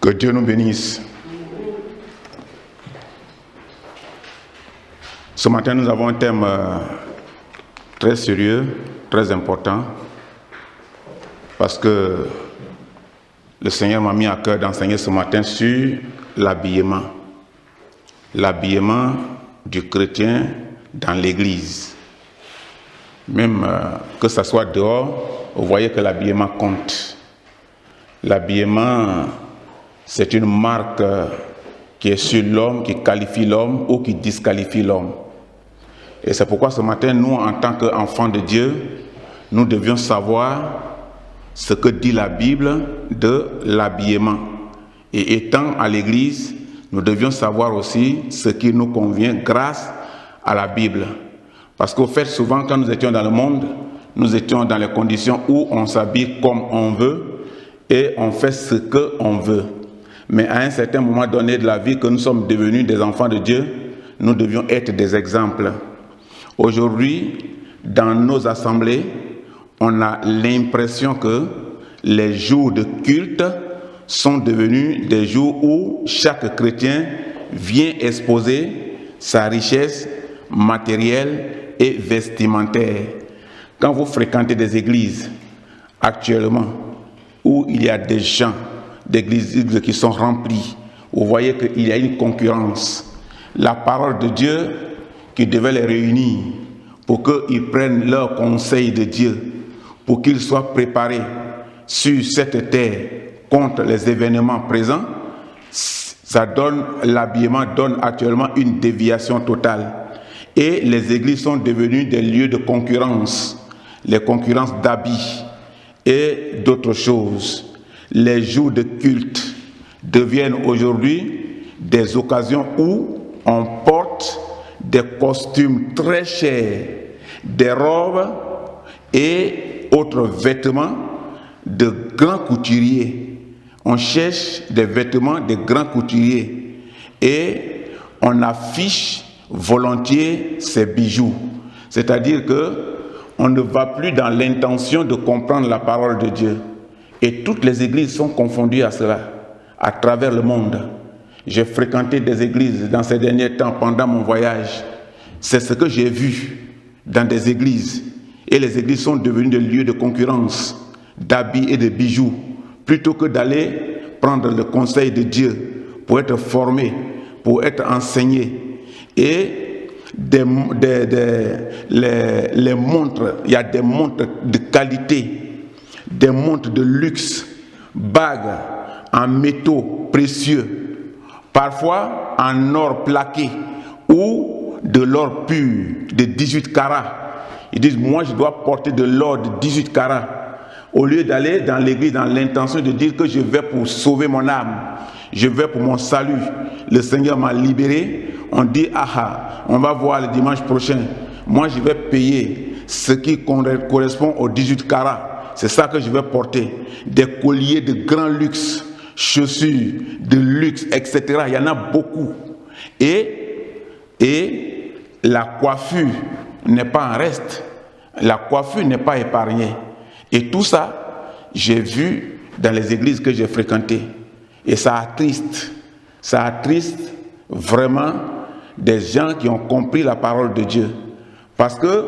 Que Dieu nous bénisse. Ce matin, nous avons un thème très sérieux, très important, parce que le Seigneur m'a mis à cœur d'enseigner ce matin sur l'habillement. L'habillement du chrétien dans l'Église. Même que ce soit dehors, vous voyez que l'habillement compte. L'habillement, c'est une marque qui est sur l'homme, qui qualifie l'homme ou qui disqualifie l'homme. Et c'est pourquoi ce matin, nous, en tant qu'enfants de Dieu, nous devions savoir ce que dit la Bible de l'habillement. Et étant à l'Église, nous devions savoir aussi ce qui nous convient grâce à la Bible. Parce qu'au fait, souvent, quand nous étions dans le monde, nous étions dans les conditions où on s'habille comme on veut et on fait ce qu'on veut. Mais à un certain moment donné de la vie que nous sommes devenus des enfants de Dieu, nous devions être des exemples. Aujourd'hui, dans nos assemblées, on a l'impression que les jours de culte sont devenus des jours où chaque chrétien vient exposer sa richesse matérielle et vestimentaire. Quand vous fréquentez des églises actuellement où il y a des gens d'églises qui sont remplies, vous voyez qu'il y a une concurrence. La parole de Dieu qui devait les réunir pour qu'ils prennent leur conseil de Dieu, pour qu'ils soient préparés sur cette terre contre les événements présents, l'habillement donne actuellement une déviation totale. Et les églises sont devenues des lieux de concurrence, les concurrences d'habits et d'autres choses. Les jours de culte deviennent aujourd'hui des occasions où on porte des costumes très chers, des robes et autres vêtements de grands couturiers. On cherche des vêtements de grands couturiers et on affiche volontiers ces bijoux. C'est-à-dire que on ne va plus dans l'intention de comprendre la parole de Dieu. Et toutes les églises sont confondues à cela, à travers le monde. J'ai fréquenté des églises dans ces derniers temps pendant mon voyage. C'est ce que j'ai vu dans des églises. Et les églises sont devenues des lieux de concurrence, d'habits et de bijoux, plutôt que d'aller prendre le conseil de Dieu pour être formé, pour être enseigné. Et les montres, il y a des montres de qualité, des montres de luxe, bagues en métaux précieux, parfois en or plaqué ou de l'or pur de 18 carats. Ils disent, moi je dois porter de l'or de 18 carats. Au lieu d'aller dans l'église dans l'intention de dire que je vais pour sauver mon âme, je vais pour mon salut, le Seigneur m'a libéré, on dit, on va voir le dimanche prochain, moi je vais payer ce qui correspond aux 18 carats. C'est ça que je vais porter. Des colliers de grand luxe, chaussures de luxe, etc. Il y en a beaucoup. Et la coiffure n'est pas en reste. La coiffure n'est pas épargnée. Et tout ça, j'ai vu dans les églises que j'ai fréquentées. Et ça attriste. Ça attriste vraiment des gens qui ont compris la parole de Dieu. Parce que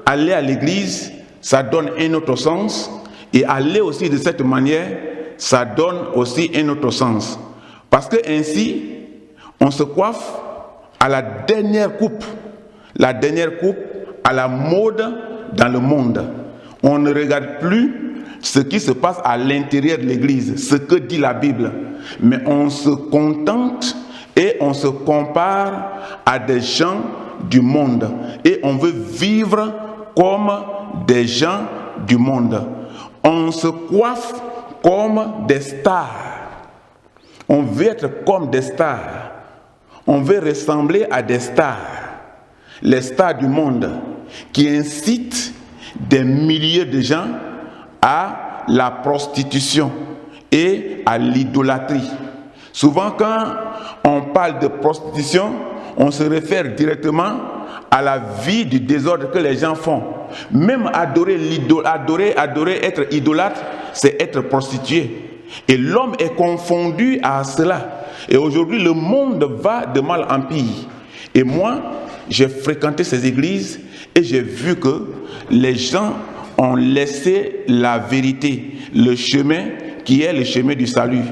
aller à l'église, ça donne un autre sens, et aller aussi de cette manière, ça donne aussi un autre sens. Parce que ainsi, on se coiffe à la dernière coupe à la mode dans le monde. On ne regarde plus ce qui se passe à l'intérieur de l'église, ce que dit la Bible, mais on se contente et on se compare à des gens du monde, et on veut vivre comme des gens du monde. On se coiffe comme des stars. On veut être comme des stars. On veut ressembler à des stars. Les stars du monde qui incitent des milliers de gens à la prostitution et à l'idolâtrie. Souvent quand on parle de prostitution, on se réfère directement à la vie du désordre que les gens font. Même adorer être idolâtre, c'est être prostitué. Et l'homme est confondu à cela. Et aujourd'hui, le monde va de mal en pire. Et moi, j'ai fréquenté ces églises et j'ai vu que les gens ont laissé la vérité, le chemin qui est le chemin du salut.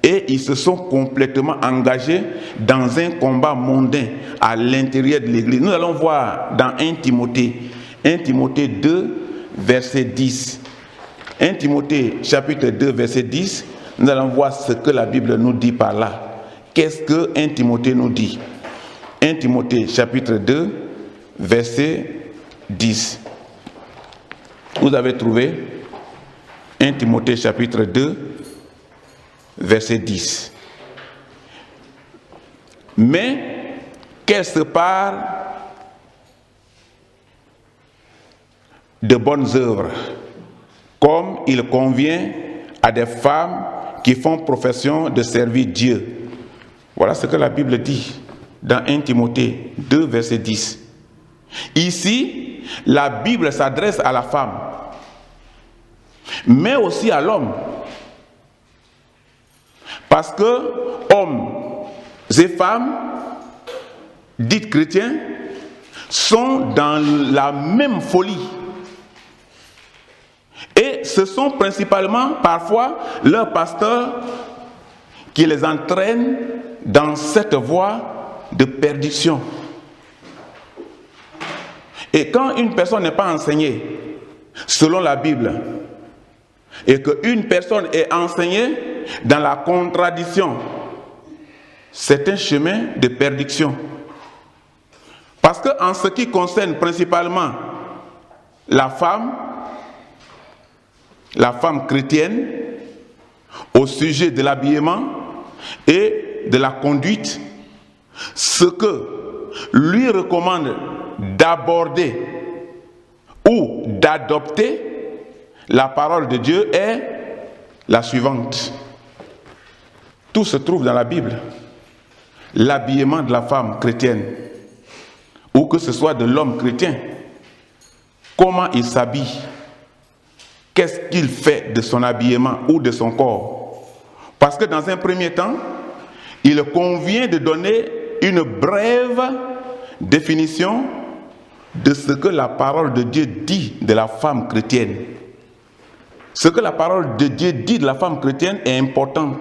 Et ils se sont complètement engagés dans un combat mondain à l'intérieur de l'église. Nous allons voir dans 1 Timothée 2, verset 10. 1 Timothée chapitre 2, verset 10, nous allons voir ce que la Bible nous dit par là. Qu'est-ce que 1 Timothée nous dit? 1 Timothée chapitre 2, verset 10. Vous avez trouvé 1 Timothée chapitre 2, verset 10. Mais qu'elle se parle de bonnes œuvres, comme il convient à des femmes qui font profession de servir Dieu. Voilà ce que la Bible dit dans 1 Timothée 2, verset 10. Ici, la Bible s'adresse à la femme, mais aussi à l'homme. Parce que hommes et femmes, dites chrétiens, sont dans la même folie. Et ce sont principalement, parfois, leurs pasteurs qui les entraînent dans cette voie de perdition. Et quand une personne n'est pas enseignée selon la Bible, et qu'une personne est enseignée dans la contradiction, c'est un chemin de perdition. Parce qu'en ce qui concerne principalement la femme chrétienne, au sujet de l'habillement et de la conduite, ce que lui recommande d'aborder ou d'adopter la parole de Dieu est la suivante. Tout se trouve dans la Bible. L'habillement de la femme chrétienne, ou que ce soit de l'homme chrétien, comment il s'habille, qu'est-ce qu'il fait de son habillement ou de son corps. Parce que dans un premier temps, il convient de donner une brève définition de ce que la parole de Dieu dit de la femme chrétienne. Ce que la parole de Dieu dit de la femme chrétienne est important.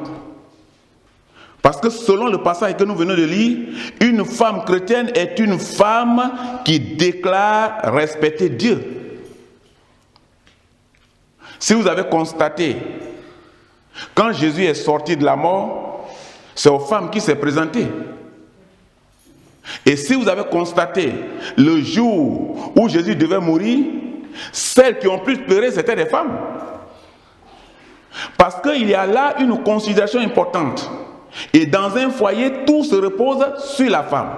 Parce que selon le passage que nous venons de lire, une femme chrétienne est une femme qui déclare respecter Dieu. Si vous avez constaté, quand Jésus est sorti de la mort, c'est aux femmes qui s'est présenté. Et si vous avez constaté, le jour où Jésus devait mourir, celles qui ont plus pleuré, c'était des femmes. Parce qu'il y a là une considération importante. Et dans un foyer, tout se repose sur la femme.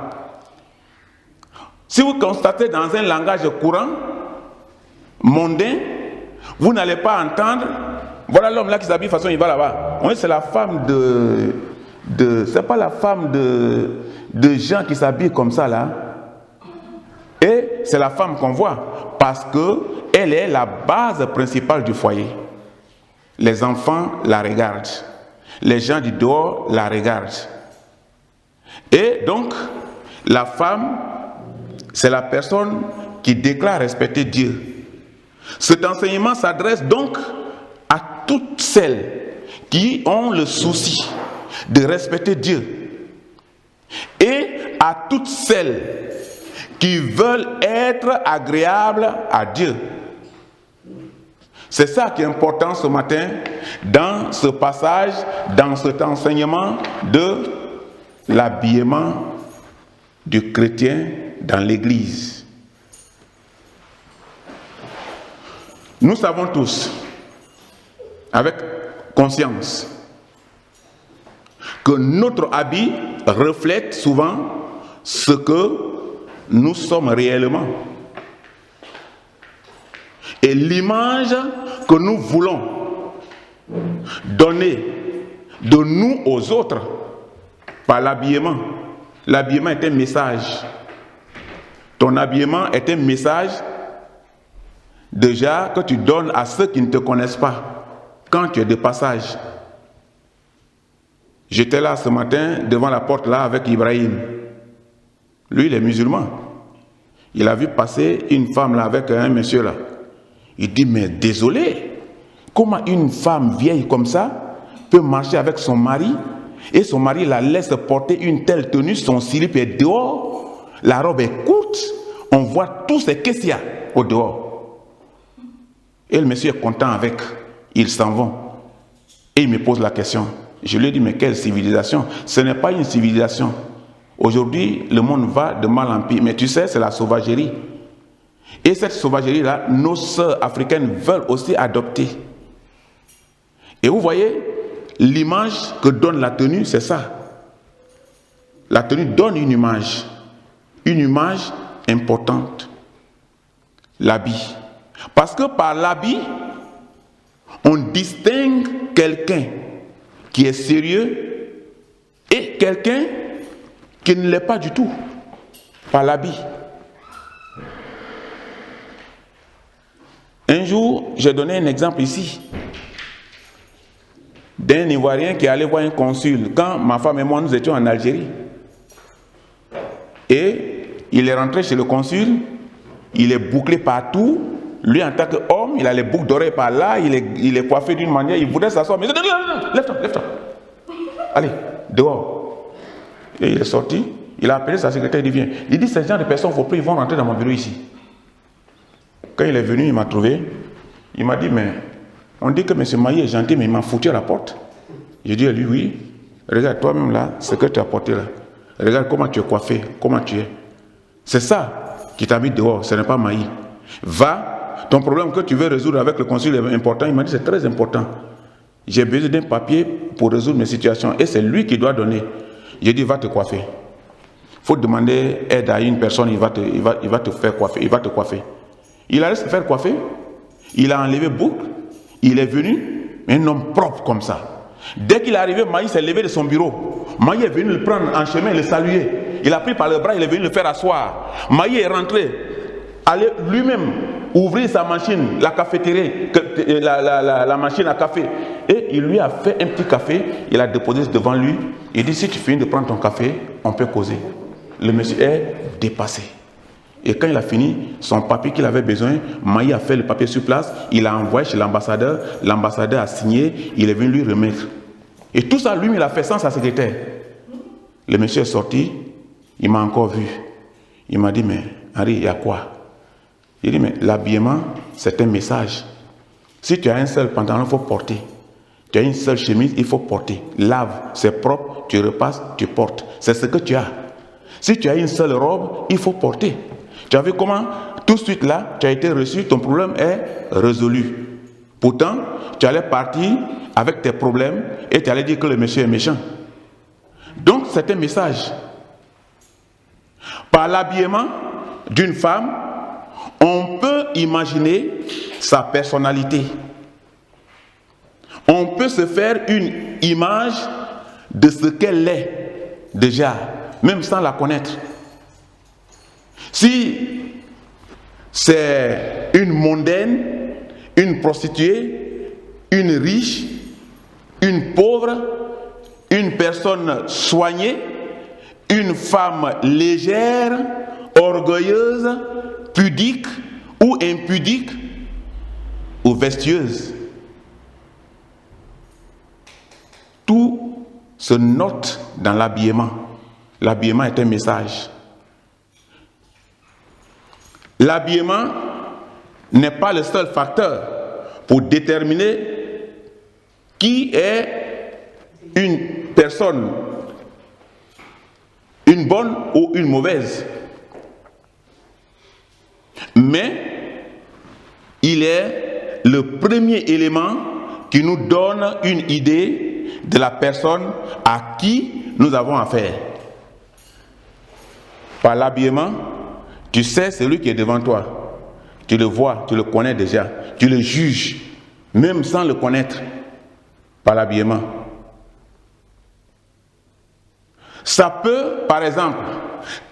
Si vous constatez dans un langage courant, mondain, vous n'allez pas entendre, voilà l'homme là qui s'habille de façon, il va là-bas. Oui, c'est la femme c'est pas la femme de gens qui s'habillent comme ça là. Et c'est la femme qu'on voit, parce qu'elle est la base principale du foyer. Les enfants la regardent. Les gens du dehors la regardent. Et donc, la femme, c'est la personne qui déclare respecter Dieu. Cet enseignement s'adresse donc à toutes celles qui ont le souci de respecter Dieu et à toutes celles qui veulent être agréables à Dieu. C'est ça qui est important ce matin dans ce passage, dans cet enseignement de l'habillement du chrétien dans l'Église. Nous savons tous, avec conscience, que notre habit reflète souvent ce que nous sommes réellement. Et l'image que nous voulons donner de nous aux autres par l'habillement. L'habillement est un message. Ton habillement est un message déjà que tu donnes à ceux qui ne te connaissent pas quand tu es de passage. J'étais là ce matin, devant la porte là, avec Ibrahim. Lui, il est musulman. Il a vu passer une femme là, avec un monsieur là. Il dit, mais désolé, comment une femme vieille comme ça peut marcher avec son mari et son mari la laisse porter une telle tenue, son slip est dehors, la robe est courte, on voit tous ces qu'est-ce qu'il y a au dehors. Et le monsieur est content avec, ils s'en vont. Et il me pose la question. Je lui ai dit, mais quelle civilisation? Ce n'est pas une civilisation. Aujourd'hui, le monde va de mal en pire. Mais tu sais, c'est la sauvagerie. Et cette sauvagerie-là, nos sœurs africaines veulent aussi adopter. Et vous voyez, l'image que donne la tenue, c'est ça. La tenue donne une image importante. L'habit. Parce que par l'habit, on distingue quelqu'un qui est sérieux et quelqu'un qui ne l'est pas du tout, par l'habit. Un jour, j'ai donné un exemple ici d'un Ivoirien qui allait voir un consul quand ma femme et moi nous étions en Algérie. Et il est rentré chez le consul, il est bouclé partout. Lui, en tant qu'homme, il a les boucles d'oreilles par là, il est coiffé d'une manière, il voudrait s'asseoir, mais lève-toi, lève-toi. Allez, dehors. Et il est sorti, il a appelé sa secrétaire, il dit, viens. Il dit, ces gens de personnes, il ne faut plus, ils vont rentrer dans mon bureau ici. Quand il est venu, il m'a trouvé, il m'a dit, mais on dit que M. Maillet est gentil, mais il m'a foutu à la porte. J'ai dit à lui, oui, regarde toi-même là, ce que tu as porté là. Regarde comment tu es coiffé, comment tu es. C'est ça qui t'a mis dehors, ce n'est pas Maillet. Va. Ton problème que tu veux résoudre avec le consul est important. Il m'a dit c'est très important. J'ai besoin d'un papier pour résoudre mes situations. Et c'est lui qui doit donner. J'ai dit va te coiffer. Il faut demander aide à une personne, il va te faire coiffer. Il va te coiffer. Il allait se faire coiffer. Il a enlevé boucle. Il est venu, un homme propre comme ça. Dès qu'il est arrivé, Maï s'est levé de son bureau. Maï est venu le prendre en chemin et le saluer. Il a pris par le bras, il est venu le faire asseoir. Maï est rentré, allait lui-même ouvrir sa machine, la cafétéria, la machine à café. Et il lui a fait un petit café, il a déposé devant lui. Il dit, si tu finis de prendre ton café, on peut causer. Le monsieur est dépassé. Et quand il a fini, son papier qu'il avait besoin, Maï a fait le papier sur place, il a envoyé chez l'ambassadeur a signé, il est venu lui remettre. Et tout ça, lui, il a fait sans sa secrétaire. Le monsieur est sorti, il m'a encore vu. Il m'a dit, mais Henri, il y a quoi? Il dit, mais l'habillement, c'est un message. Si tu as un seul pantalon, il faut porter. Tu as une seule chemise, il faut porter. Lave, c'est propre, tu repasses, tu portes. C'est ce que tu as. Si tu as une seule robe, il faut porter. Tu as vu comment, tout de suite là, tu as été reçu, ton problème est résolu. Pourtant, tu allais partir avec tes problèmes et tu allais dire que le monsieur est méchant. Donc, c'est un message. Par l'habillement d'une femme, on peut imaginer sa personnalité. On peut se faire une image de ce qu'elle est déjà, même sans la connaître. Si c'est une mondaine, une prostituée, une riche, une pauvre, une personne soignée, une femme légère, orgueilleuse, pudique ou impudique ou vestieuse. Tout se note dans l'habillement. L'habillement est un message. L'habillement n'est pas le seul facteur pour déterminer qui est une personne, une bonne ou une mauvaise. Mais il est le premier élément qui nous donne une idée de la personne à qui nous avons affaire. Par l'habillement, tu sais celui qui est devant toi. Tu le vois, tu le connais déjà. Tu le juges, même sans le connaître, par l'habillement. Ça peut, par exemple,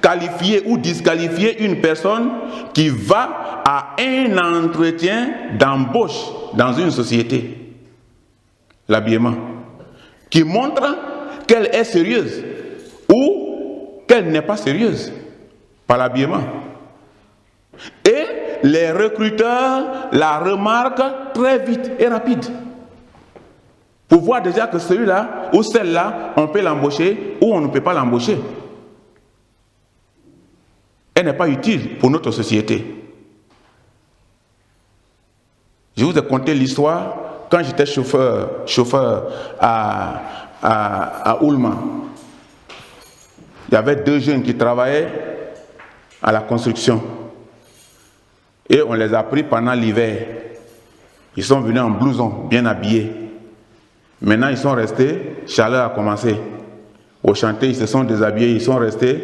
qualifier ou disqualifier une personne qui va à un entretien d'embauche dans une société. L'habillement. Qui montre qu'elle est sérieuse ou qu'elle n'est pas sérieuse par l'habillement. Et les recruteurs la remarquent très vite et rapide. Pour voir déjà que celui-là ou celle-là, on peut l'embaucher ou on ne peut pas l'embaucher. Elle n'est pas utile pour notre société. Je vous ai conté l'histoire quand j'étais chauffeur à Oulma. Il y avait 2 jeunes qui travaillaient à la construction. Et on les a pris pendant l'hiver. Ils sont venus en blouson, bien habillés. Maintenant, ils sont restés, chaleur a commencé. Au chantier, ils se sont déshabillés, ils sont restés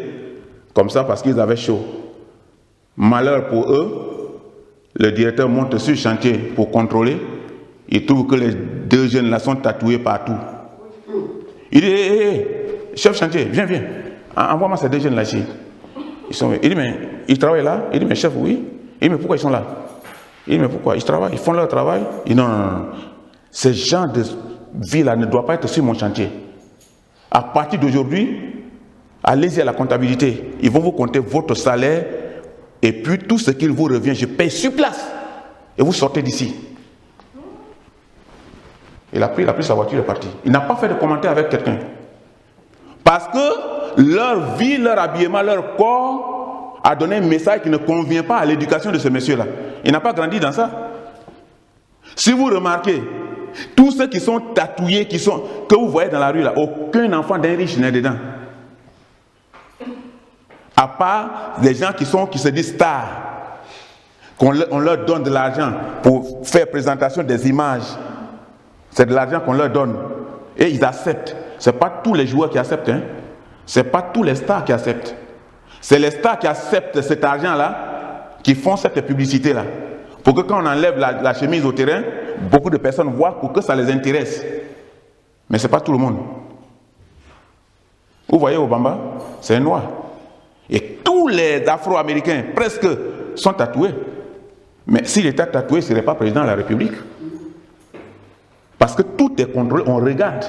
comme ça parce qu'ils avaient chaud. Malheur pour eux, le directeur monte sur le chantier pour contrôler. Il trouve que les 2 jeunes là sont tatoués partout. Il dit, hé, chef chantier, viens. Envoie-moi ces 2 jeunes là ici. Il dit, mais ils travaillent là? Il dit, mais chef, oui. Il dit, mais pourquoi ils sont là? Il dit, mais pourquoi? Ils travaillent, ils font leur travail. Il dit, non. Ces gens de vie là ne doivent pas être sur mon chantier. À partir d'aujourd'hui, allez-y à la comptabilité. Ils vont vous compter votre salaire et puis tout ce qu'il vous revient, je paye sur place. Et vous sortez d'ici. Il a pris sa voiture et est parti. Il n'a pas fait de commentaire avec quelqu'un. Parce que leur vie, leur habillement, leur corps a donné un message qui ne convient pas à l'éducation de ce monsieur-là. Il n'a pas grandi dans ça. Si vous remarquez, tous ceux qui sont tatoués, que vous voyez dans la rue là, aucun enfant d'un riche n'est dedans. À part les gens qui se disent stars, on leur donne de l'argent pour faire présentation des images. C'est de l'argent qu'on leur donne. Et ils acceptent. Ce n'est pas tous les joueurs qui acceptent. Hein. Ce n'est pas tous les stars qui acceptent. C'est les stars qui acceptent cet argent-là, qui font cette publicité-là. Pour que quand on enlève la chemise au terrain, beaucoup de personnes voient pour que ça les intéresse. Mais ce n'est pas tout le monde. Vous voyez Obama, c'est un noir. Et tous les Afro-Américains, presque, sont tatoués. Mais s'il était tatoué, il ne serait pas président de la République. Parce que tout est contrôlé, on regarde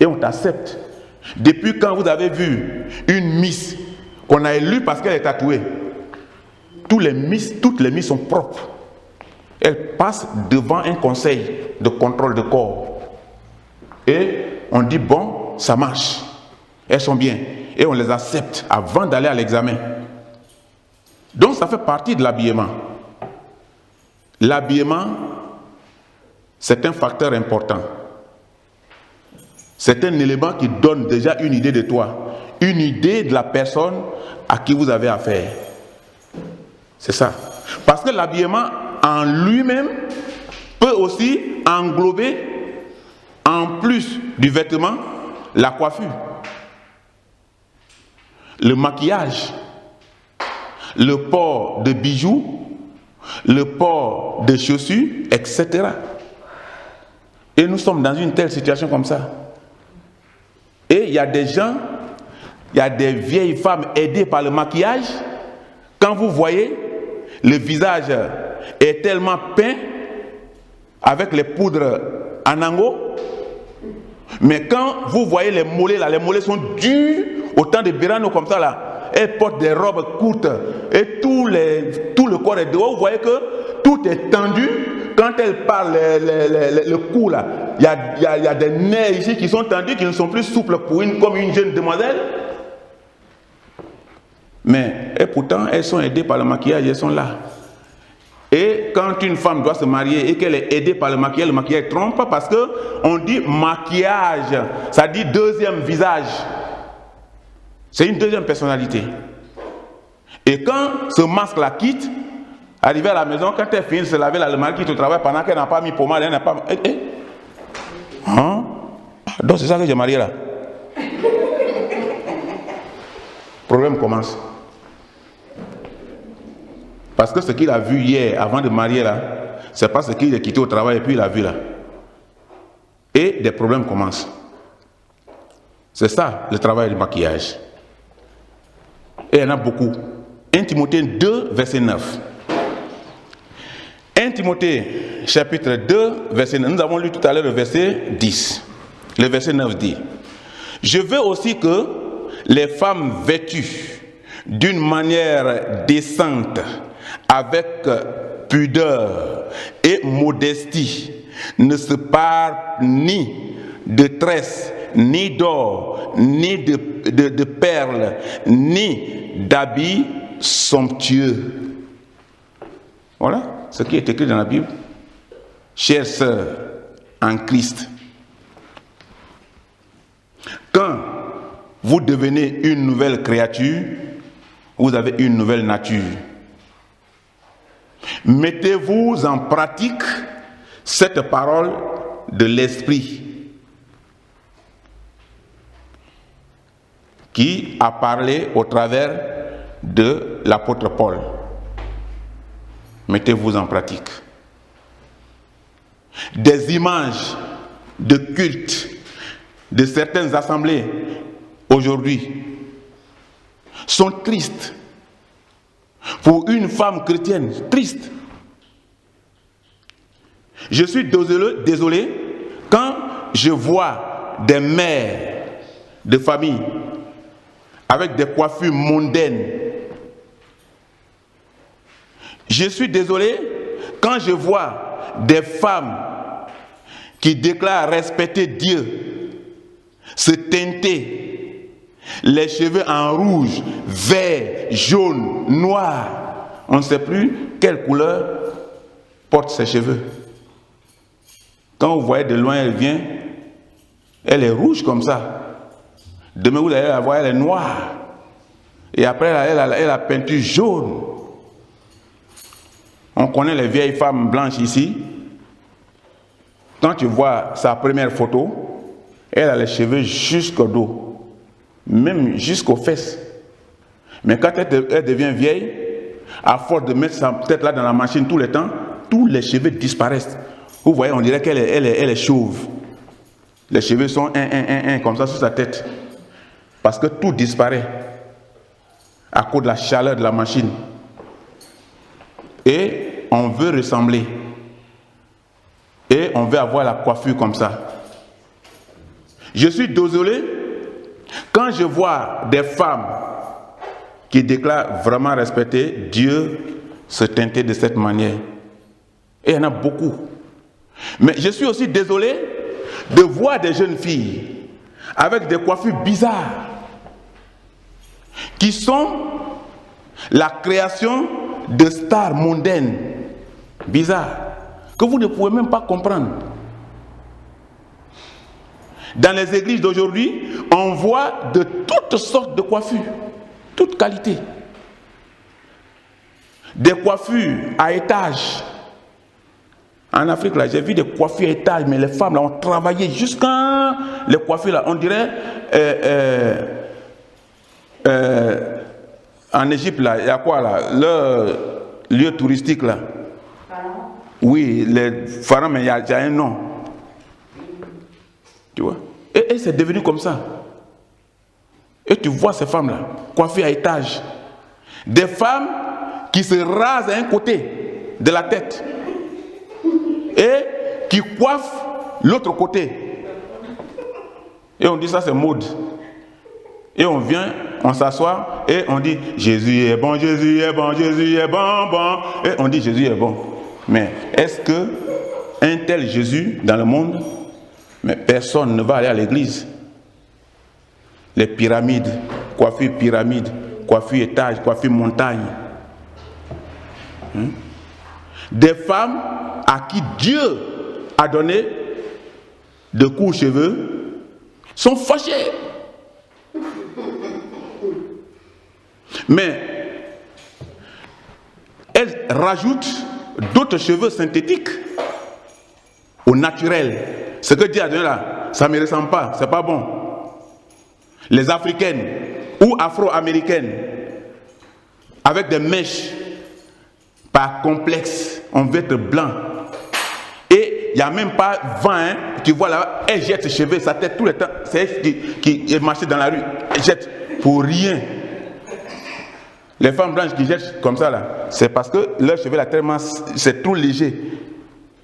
et on t'accepte. Depuis quand vous avez vu une Miss qu'on a élue parce qu'elle est tatouée, toutes les Miss sont propres. Elles passent devant un conseil de contrôle de corps. Et on dit, bon, ça marche. Elles sont bien. Et on les accepte avant d'aller à l'examen. Donc ça fait partie de l'habillement. L'habillement, c'est un facteur important. C'est un élément qui donne déjà une idée de toi, une idée de la personne à qui vous avez affaire. C'est ça. Parce que l'habillement en lui-même peut aussi englober, en plus du vêtement, la coiffure, le maquillage, le port de bijoux, le port de chaussures, etc. Et nous sommes dans une telle situation comme ça. Et il y a des gens, il y a des vieilles femmes aidées par le maquillage. Quand vous voyez, le visage est tellement peint avec les poudres anango. Mais quand vous voyez les mollets là, les mollets sont durs, autant de Birano comme ça là. Elles portent des robes courtes et tout le corps est dehors. Vous voyez que tout est tendu. Quand elle parle, le cou là, il y a des nerfs ici qui sont tendus, qui ne sont plus souples comme une jeune demoiselle. Mais et pourtant, elles sont aidées par le maquillage, elles sont là. Et quand une femme doit se marier et qu'elle est aidée par le maquillage trompe parce qu'on dit maquillage, ça dit deuxième visage. C'est une deuxième personnalité. Et quand ce masque-là quitte, arrivé à la maison, quand elle finit de se laver, le mari quitte au travail pendant qu'elle n'a pas mis pommade, elle n'a pas... Hein? Donc c'est ça que j'ai marié là. Le problème commence. Parce que ce qu'il a vu hier, avant de marier là, c'est pas ce qu'il est quitté au travail et puis il a vu là. Et des problèmes commencent. C'est ça le travail du maquillage. Et il y en a beaucoup. 1 Timothée 2, verset 9. 1 Timothée, chapitre 2, verset 9. Nous avons lu tout à l'heure le verset 10. Le verset 9 dit: Je veux aussi que les femmes vêtues d'une manière décente, avec pudeur et modestie, ne se parent ni de tresses, ni d'or, ni de perles, ni d'habits somptueux. Voilà ce qui est écrit dans la Bible. Chères sœurs en Christ, quand vous devenez une nouvelle créature, vous avez une nouvelle nature. Mettez-vous en pratique cette parole de l'Esprit qui a parlé au travers de l'apôtre Paul. Mettez-vous en pratique. Des images de culte de certaines assemblées aujourd'hui sont tristes. Pour une femme chrétienne, triste. Je suis désolé quand je vois des mères de famille avec des coiffures mondaines. Je suis désolé quand je vois des femmes qui déclarent respecter Dieu, se teinter les cheveux en rouge, vert, jaune, noir. On ne sait plus quelle couleur porte ses cheveux. Quand vous voyez de loin, elle vient, elle est rouge comme ça. Demain, vous allez la voir, elle est noire. Et après, elle a la peinture jaune. On connaît les vieilles femmes blanches ici. Quand tu vois sa première photo, elle a les cheveux jusqu'au dos, même jusqu'aux fesses. Mais quand elle devient vieille, à force de mettre sa tête là dans la machine tout le temps, tous les cheveux disparaissent. Vous voyez, on dirait qu'elle est chauve. Les cheveux sont comme ça sur sa tête. Parce que tout disparaît à cause de la chaleur de la machine. Et on veut ressembler. Et on veut avoir la coiffure comme ça. Je suis désolé quand je vois des femmes qui déclarent vraiment respecter Dieu, se teinter de cette manière. Et il y en a beaucoup. Mais je suis aussi désolé de voir des jeunes filles avec des coiffures bizarres qui sont la création de stars mondaines bizarres que vous ne pouvez même pas comprendre. Dans les églises d'aujourd'hui, on voit de toutes sortes de coiffures, toutes qualités. Des coiffures à étages. En Afrique, là, j'ai vu des coiffures à étages, mais les femmes là, ont travaillé jusqu'à les coiffures là. On dirait en Égypte là, il y a quoi là? Le lieu touristique là. Oui, les pharaons, mais il y a un nom. Tu vois? Et c'est devenu comme ça. Et tu vois ces femmes-là, coiffées à étage. Des femmes qui se rasent à un côté de la tête. Et qui coiffent l'autre côté. Et on dit ça c'est mode. Et on vient, on s'assoit et on dit Jésus est bon, Jésus est bon, Jésus est bon, bon. Et on dit Jésus est bon. Mais est-ce que un tel Jésus dans le monde, mais personne ne va aller à l'église. Les pyramides, coiffure pyramide, coiffure étage, coiffure montagne. Des femmes à qui Dieu a donné de courts cheveux sont fâchées. Mais elles rajoutent d'autres cheveux synthétiques au naturel. Ce que Dieu a donné là, ça ne me ressemble pas, c'est pas bon. Les africaines ou afro-américaines avec des mèches par complexe, on veut être blanc. Et il n'y a même pas 20, tu vois là, elle jette ses cheveux, sa tête tout le temps, c'est elle qui marche dans la rue, elle jette pour rien. Les femmes blanches qui jettent comme ça là, c'est parce que leur cheveux là tellement, c'est trop léger.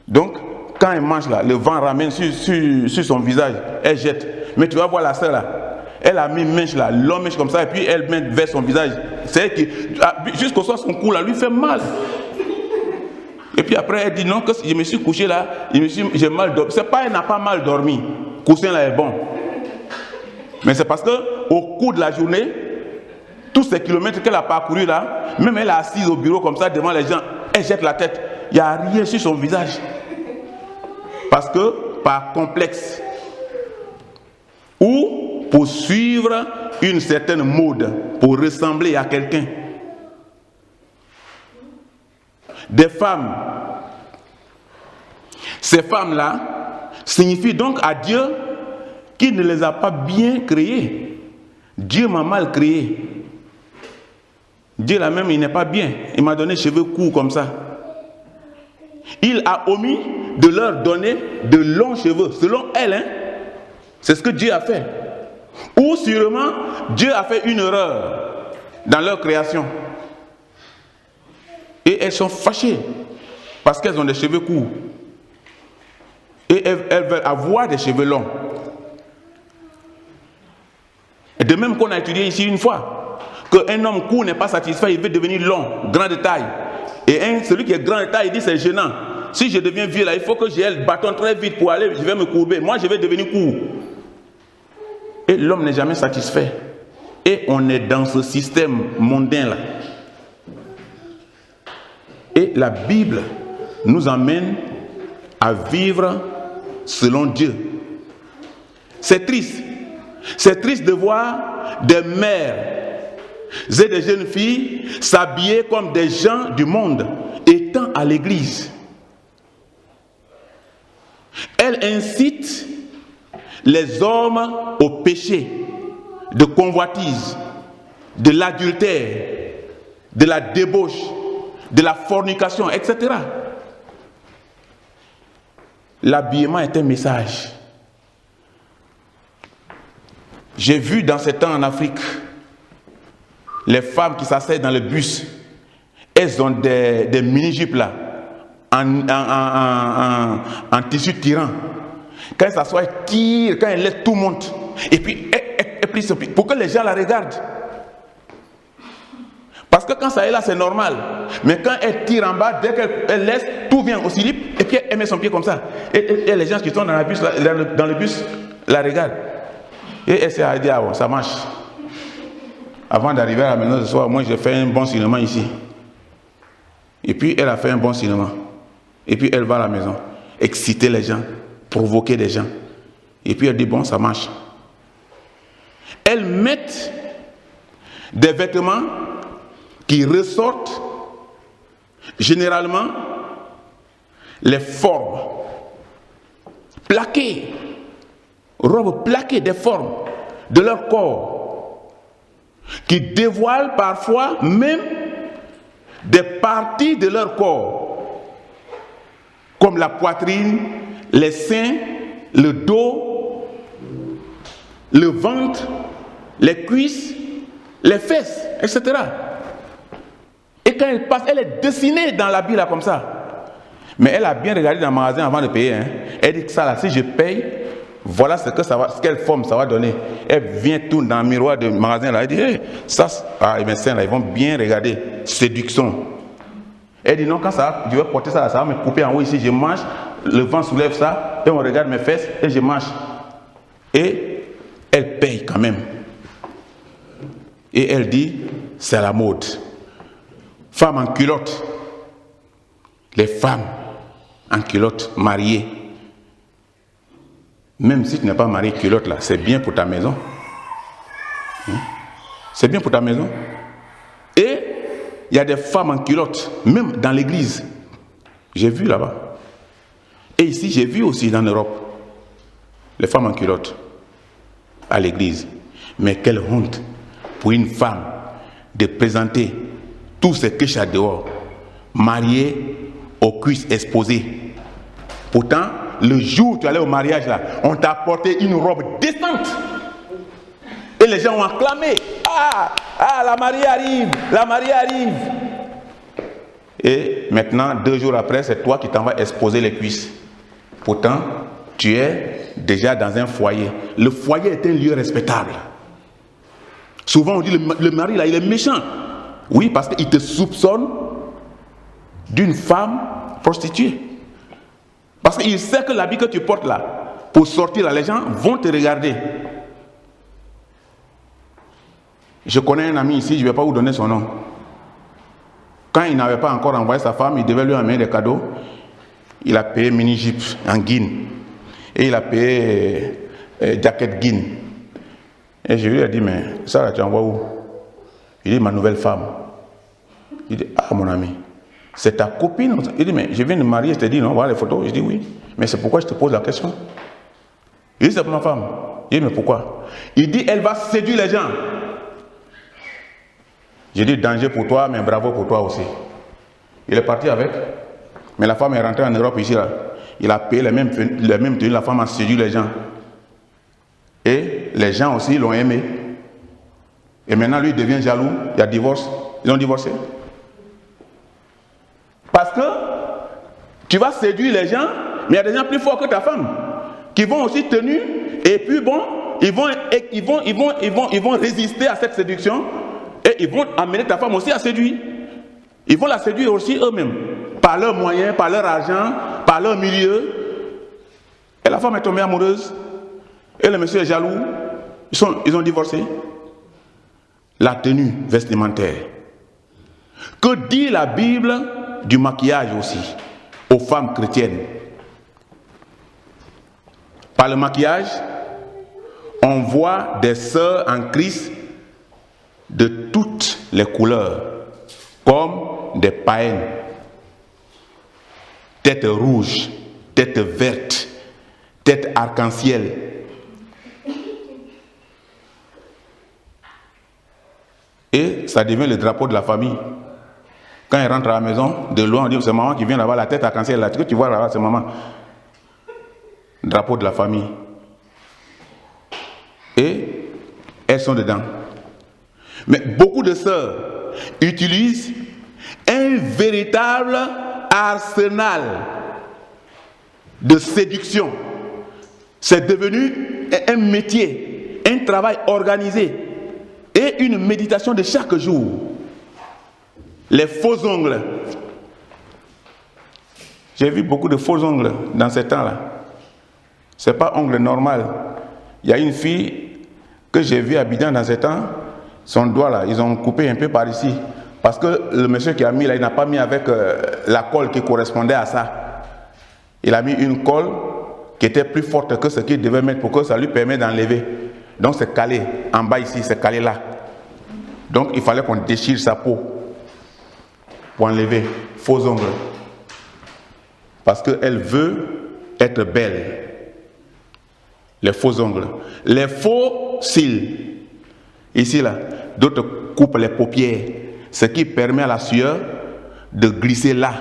Donc, quand elle marche là, le vent ramène sur son visage, elle jette. Mais tu vas voir la sœur là, Elle a mis une mèche là, longue mèche comme ça, et puis elle met vers son visage. C'est que jusqu'au soir, son cou là lui fait mal. Et puis après, elle dit non, que je me suis couché là, j'ai mal dormi. C'est pas elle n'a pas mal dormi. Le coussin là est bon. Mais c'est parce que au cours de la journée, tous ces kilomètres qu'elle a parcouru là, même elle est assise au bureau comme ça devant les gens, elle jette la tête. Il n'y a rien sur son visage. Parce que par complexe. Ou pour suivre une certaine mode, pour ressembler à quelqu'un. Des femmes. Ces femmes-là signifient donc à Dieu qu'il ne les a pas bien créées. Dieu m'a mal créé. Dieu là même, il n'est pas bien. Il m'a donné cheveux courts comme ça. Il a omis de leur donner de longs cheveux, selon elle. Hein? C'est ce que Dieu a fait. Ou sûrement, Dieu a fait une erreur dans leur création. Et elles sont fâchées parce qu'elles ont des cheveux courts. Et elles veulent avoir des cheveux longs. Et de même qu'on a étudié ici une fois, qu'un homme court n'est pas satisfait, il veut devenir long, grand de taille. Et celui qui est grand de taille, il dit c'est gênant. Si je deviens vieux là, il faut que j'ai le bâton très vite pour aller, je vais me courber. Moi, je vais devenir court. Et l'homme n'est jamais satisfait. Et on est dans ce système mondain là. Et la Bible nous emmène à vivre selon Dieu. C'est triste. C'est triste de voir des mères et des jeunes filles s'habiller comme des gens du monde, étant à l'église. Elles incitent les hommes au péché, de convoitise, de l'adultère, de la débauche, de la fornication, etc. L'habillement est un message. J'ai vu dans ces temps en Afrique, les femmes qui s'asseyent dans le bus, elles ont des mini-jupes là, en tissu tirant. Quand elles s'assoient, elles tirent, quand elles laissent, tout monte. Et puis, elles plient pour que les gens la regardent. Parce que quand ça est là, c'est normal. Mais quand elle tire en bas, dès qu'elle laisse, tout vient au slip, et puis elle met son pied comme ça. Et les gens qui sont dans le bus la regardent. Et elle s'est dit, ah bon, ça marche. Avant d'arriver à la maison ce soir, moi j'ai fait un bon cinéma ici. Et puis elle a fait un bon cinéma. Et puis elle va à la maison, exciter les gens, provoquer les gens. Et puis elle dit, bon, ça marche. Elles mettent des vêtements qui ressortent généralement les formes plaquées, robes plaquées des formes de leur corps, qui dévoilent parfois même des parties de leur corps, comme la poitrine, les seins, le dos, le ventre, les cuisses, les fesses, etc. Et quand elle passe, elle est dessinée dans l'habit là comme ça. Mais elle a bien regardé dans le magasin avant de payer. Hein. Elle dit que ça là, si je paye, voilà ce quelle forme ça va donner. Elle vient tout dans le miroir du magasin là. Elle dit, hey, ça, les médecins là, ils vont bien regarder. Séduction. Elle dit non, quand ça, je vais porter ça, ça va me couper en haut ici, je mange, le vent soulève ça, et on regarde mes fesses, et je mange. Et elle paye quand même. Et elle dit, c'est la mode. Femmes en culotte. Les femmes en culotte mariées. Même si tu n'es pas marié, culotte là, c'est bien pour ta maison. C'est bien pour ta maison. Et il y a des femmes en culotte, même dans l'église. J'ai vu là-bas. Et ici, j'ai vu aussi dans l'Europe. Les femmes en culotte à l'église. Mais quelle honte pour une femme de présenter tous ces clichés à dehors, mariée aux cuisses exposées. Pourtant, le jour où tu allais au mariage là, on t'a apporté une robe décente. Et les gens ont acclamé. Ah, la mariée arrive, la mariée arrive. Et maintenant, 2 jours après, c'est toi qui t'en vas exposer les cuisses. Pourtant, tu es déjà dans un foyer. Le foyer est un lieu respectable. Souvent on dit le mari là, il est méchant. Oui, parce qu'il te soupçonne d'une femme prostituée. Parce qu'il sait que l'habit que tu portes là, pour sortir là, les gens vont te regarder. Je connais un ami ici, je ne vais pas vous donner son nom. Quand il n'avait pas encore envoyé sa femme, il devait lui amener des cadeaux. Il a payé mini-jeep en guine. Et il a payé jacket guine. Et je lui ai dit, mais ça là, tu envoies où? Il dit, ma nouvelle femme. Il dit, ah mon ami, c'est ta copine? Il dit, mais je viens de me marier, je te dis, non, voilà les photos. Je dis, oui, mais c'est pourquoi je te pose la question. Il dit, c'est pour ma femme. Il dit, mais pourquoi? Il dit, elle va séduire les gens. J'ai dit, danger pour toi, mais bravo pour toi aussi. Il est parti avec. Mais la femme est rentrée en Europe ici, là. Il a payé les mêmes tenues, la femme a séduit les gens. Et les gens aussi l'ont aimé. Et maintenant, lui, il devient jaloux. Il y a divorce. Ils ont divorcé. Parce que tu vas séduire les gens, mais il y a des gens plus forts que ta femme qui vont aussi tenir. Et puis bon, ils vont résister à cette séduction. Et ils vont amener ta femme aussi à séduire. Ils vont la séduire aussi eux-mêmes. Par leurs moyens, par leur argent, par leur milieu. Et la femme est tombée amoureuse. Et le monsieur est jaloux. Ils ont divorcé. La tenue vestimentaire. Que dit la Bible du maquillage aussi aux femmes chrétiennes? Par le maquillage, on voit des sœurs en Christ de toutes les couleurs, comme des païennes. Tête rouge, tête verte, tête arc-en-ciel. Et ça devient le drapeau de la famille. Quand elle rentre à la maison, de loin, on dit, c'est maman qui vient là-bas, la tête arc-en-ciel là. Ce que tu vois là-bas, c'est maman. Drapeau de la famille. Et elles sont dedans. Mais beaucoup de sœurs utilisent un véritable arsenal de séduction. C'est devenu un métier, un travail organisé et une méditation de chaque jour. Les faux ongles. J'ai vu beaucoup de faux ongles dans ces temps-là. Ce n'est pas ongle normal. Il y a une fille que j'ai vue habitant dans ces temps. Son doigt là, ils ont coupé un peu par ici. Parce que le monsieur qui a mis là, il n'a pas mis avec la colle qui correspondait à ça. Il a mis une colle qui était plus forte que ce qu'il devait mettre pour que ça lui permette d'enlever. Donc c'est calé. En bas ici, c'est calé là. Donc il fallait qu'on déchire sa peau pour enlever. Faux ongles. Parce qu'elle veut être belle. Les faux ongles. Les faux cils. Ici, là, d'autres coupent les paupières, ce qui permet à la sueur de glisser là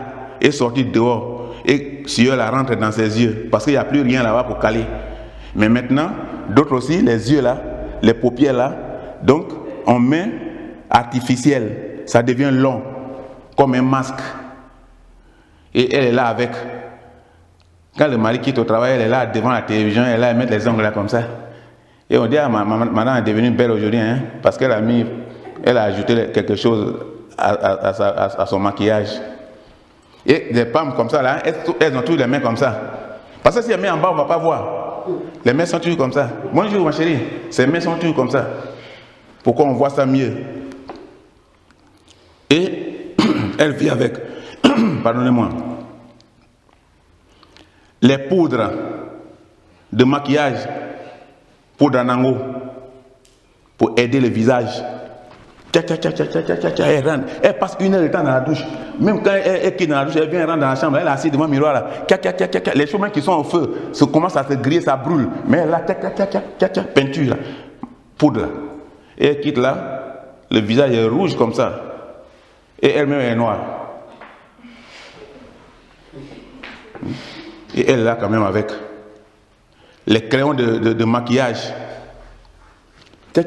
et sortir dehors. Et la sueur là rentre dans ses yeux, parce qu'il n'y a plus rien là-bas pour caler. Mais maintenant, d'autres aussi, les yeux là, les paupières là, donc on met artificiel, ça devient long, comme un masque. Et elle est là avec. Quand le mari quitte au travail, elle est là devant la télévision, elle est là, elle met les ongles là comme ça. Et on dit, ah, madame est devenue belle aujourd'hui, hein, parce qu'elle a ajouté quelque chose à son maquillage. Et des femmes comme ça, là, elles ont toutes les mains comme ça. Parce que si elles met en bas, on ne va pas voir. Les mains sont toujours comme ça. Bonjour ma chérie, ces mains sont toujours comme ça. Pourquoi on voit ça mieux? Et elle vit avec, pardonnez-moi, les poudres de maquillage. Poudre en ango pour aider le visage. Elle rentre. Elle passe 1 heure de temps dans la douche. Même quand elle quitte dans la douche, elle vient rentrer dans la chambre. Elle est assise devant le miroir là. Les cheveux qui sont au feu commencent à se griller, ça brûle. Mais elle a peinture là, poudre là. Et elle quitte là, le visage est rouge comme ça. Et elle-même est noire. Et elle est là quand même avec les crayons de maquillage. Elle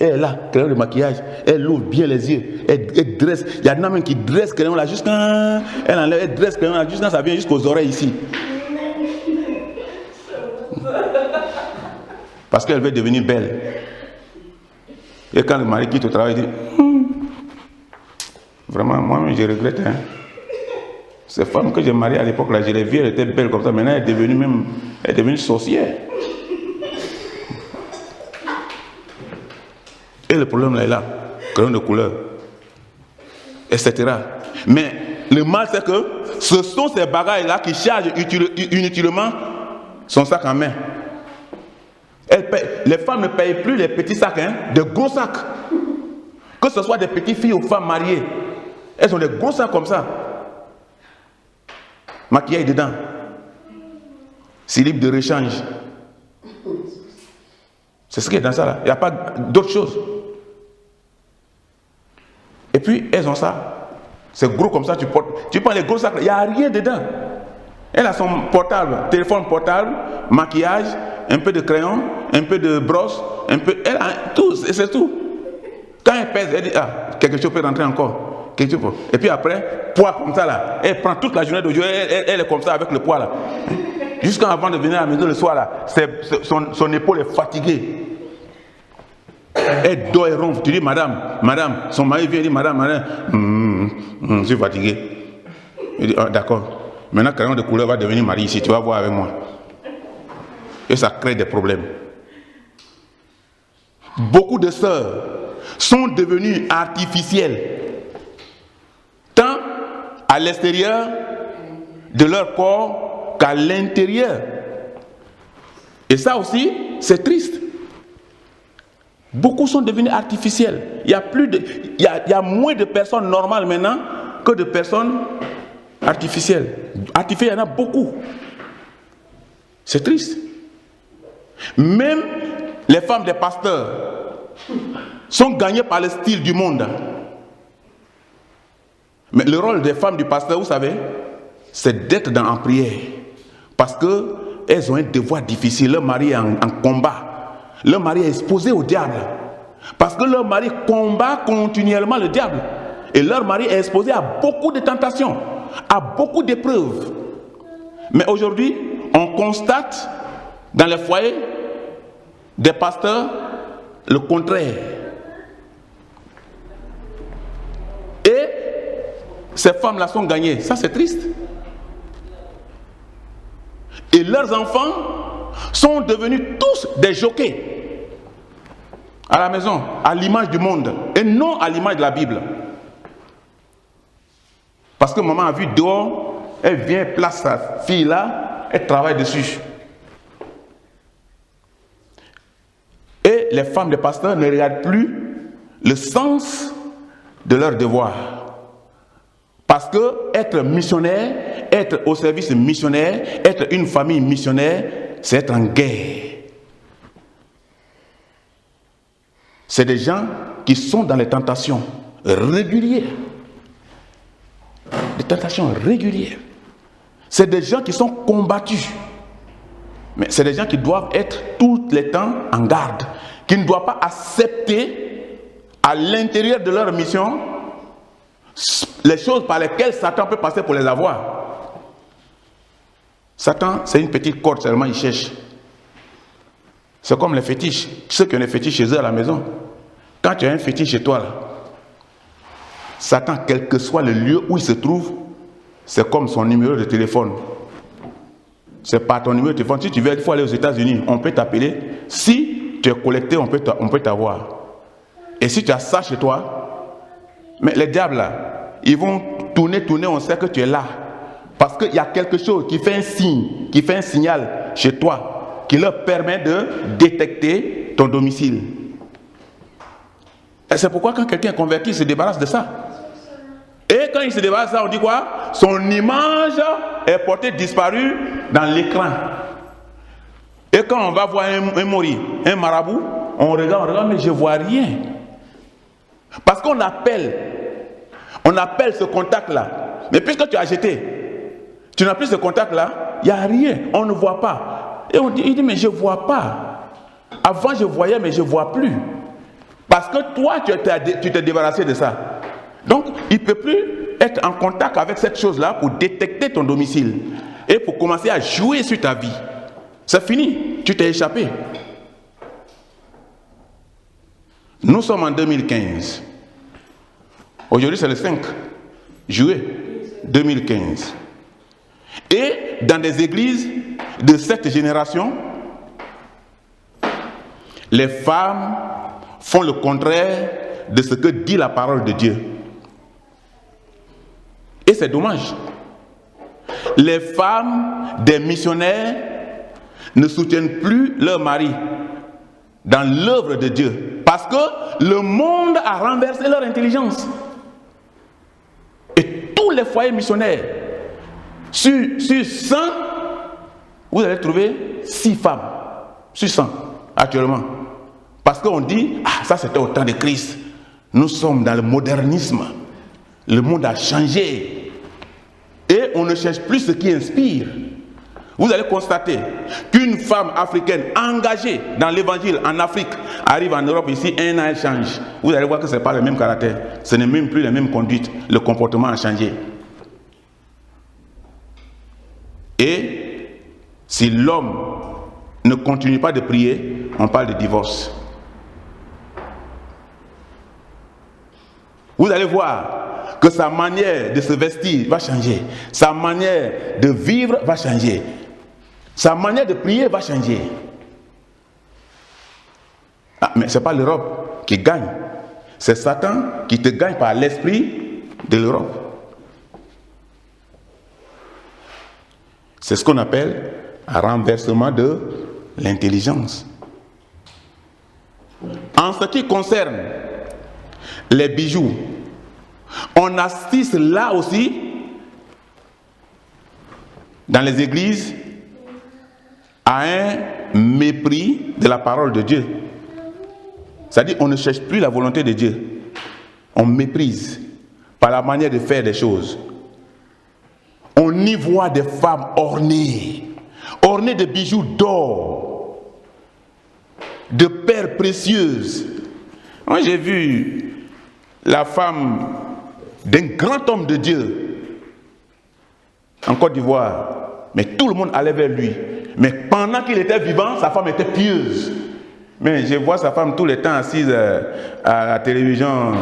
est là, crayon de maquillage. Elle ouvre bien les yeux. Elle dresse. Il y en a même qui dressent crayon là jusqu'à. Elle dresse crayon là jusqu'à ça vient jusqu'aux oreilles ici. Parce qu'elle veut devenir belle. Et quand le mari quitte au travail, il dit vraiment, moi-même, je regrette. Hein. Cette femme que j'ai mariée à l'époque, là, je l'ai vue, elle était belle comme ça. Maintenant, elle est devenue sorcière. Et le problème là est là. Crayon de couleur. Etc. Mais le mal, c'est que ce sont ces bagailles-là qui chargent inutilement son sac en main. Les femmes ne payent plus les petits sacs, hein, de gros sacs. Que ce soit des petites filles ou femmes mariées. Elles ont des gros sacs comme ça. Maquillage dedans. Slip de rechange. C'est ce qui est dans ça là. Il n'y a pas d'autre chose. Et puis elles ont ça. C'est gros comme ça, tu prends les gros sacs, il n'y a rien dedans. Elle a son portable, téléphone portable, maquillage, un peu de crayon, un peu de brosse, un peu. Elle a tout, c'est tout. Quand elle pèse, elle dit quelque chose peut rentrer encore. Et puis après, poids comme ça là. Elle prend toute la journée d'aujourd'hui, elle est comme ça avec le poids là. Jusqu'à avant de venir à la maison le soir là, son épaule est fatiguée. Elle dort et ronfle. Tu dis madame, son mari vient et dit madame, je suis fatigué. Il dit d'accord. Maintenant, crayon de couleur va devenir mari ici, tu vas voir avec moi. Et ça crée des problèmes. Beaucoup de sœurs sont devenues artificielles, tant à l'extérieur de leur corps qu'à l'intérieur. Et ça aussi, c'est triste. Beaucoup sont devenus artificiels. Il y a moins de personnes normales maintenant que de personnes artificielles. Artificielles, il y en a beaucoup. C'est triste. Même les femmes des pasteurs sont gagnées par le style du monde. Mais le rôle des femmes du pasteur, vous savez, c'est d'être en prière. Parce qu'elles ont un devoir difficile. Leur mari est en combat. Leur mari est exposé au diable. Parce que leur mari combat continuellement le diable. Et leur mari est exposé à beaucoup de tentations, à beaucoup d'épreuves. Mais aujourd'hui, on constate dans les foyers des pasteurs le contraire. Et ces femmes-là sont gagnées. Ça, c'est triste. Et leurs enfants sont devenus tous des jockeys à la maison, à l'image du monde, et non à l'image de la Bible. Parce que maman a vu dehors, elle vient, place sa fille là, elle travaille dessus. Et les femmes des pasteurs ne regardent plus le sens de leur devoir. Parce que être missionnaire, être au service missionnaire, être une famille missionnaire, c'est être en guerre. C'est des gens qui sont dans les tentations régulières. Des tentations régulières. C'est des gens qui sont combattus. Mais c'est des gens qui doivent être tout le temps en garde. Qui ne doivent pas accepter à l'intérieur de leur mission les choses par lesquelles Satan peut passer pour les avoir. Satan, c'est une petite corde seulement, il cherche. C'est comme les fétiches. Ceux qui ont des fétiches chez eux à la maison. Quand tu as un fétiche chez toi, là, Satan, quel que soit le lieu où il se trouve, c'est comme son numéro de téléphone. C'est pas ton numéro de téléphone. Si tu veux, il faut aller aux États-Unis, on peut t'appeler. Si tu es collecté, on peut t'avoir. Et si tu as ça chez toi, mais les diables, là, ils vont tourner, on sait que tu es là. Parce qu'il y a quelque chose qui fait un signe, qui fait un signal chez toi, qui leur permet de détecter ton domicile. Et c'est pourquoi quand quelqu'un est converti, il se débarrasse de ça. Et quand il se débarrasse de ça, on dit quoi? Son image est portée disparue dans l'écran. Et quand on va voir un mori, un marabout, on regarde, mais je ne vois rien. Parce qu'on appelle ce contact-là. Mais puisque tu as jeté, tu n'as plus ce contact-là, il n'y a rien, on ne voit pas. Et il dit, mais je ne vois pas. Avant, je voyais, mais je ne vois plus. Parce que toi, tu t'es débarrassé de ça. Donc, il ne peut plus être en contact avec cette chose-là pour détecter ton domicile. Et pour commencer à jouer sur ta vie. C'est fini, tu t'es échappé. Nous sommes en 2015. Aujourd'hui, c'est le 5 juillet 2015. Et dans des églises de cette génération, les femmes font le contraire de ce que dit la parole de Dieu. Et c'est dommage. Les femmes des missionnaires ne soutiennent plus leur mari dans l'œuvre de Dieu parce que le monde a renversé leur intelligence. Et tous les foyers missionnaires, sur 100, vous allez trouver 6 femmes sur 100 actuellement. Parce qu'on dit, ça c'était au temps de Christ. Nous sommes dans le modernisme. Le monde a changé. Et on ne cherche plus ce qui inspire. Vous allez constater qu'une femme africaine engagée dans l'évangile en Afrique arrive en Europe ici, un an elle change. Vous allez voir que ce n'est pas le même caractère. Ce n'est même plus la même conduite. Le comportement a changé. Et si l'homme ne continue pas de prier, on parle de divorce. Vous allez voir que sa manière de se vestir va changer. Sa manière de vivre va changer. Sa manière de prier va changer. Mais ce n'est pas l'Europe qui gagne. C'est Satan qui te gagne par l'esprit de l'Europe. C'est ce qu'on appelle un renversement de l'intelligence. En ce qui concerne les bijoux, on assiste là aussi, dans les églises, à un mépris de la parole de Dieu. C'est-à-dire qu'on ne cherche plus la volonté de Dieu. On méprise par la manière de faire des choses. On y voit des femmes ornées de bijoux d'or, de perles précieuses. Moi j'ai vu la femme d'un grand homme de Dieu en Côte d'Ivoire, mais tout le monde allait vers lui. Mais pendant qu'il était vivant, sa femme était pieuse. Mais je vois sa femme tout le temps assise à la télévision,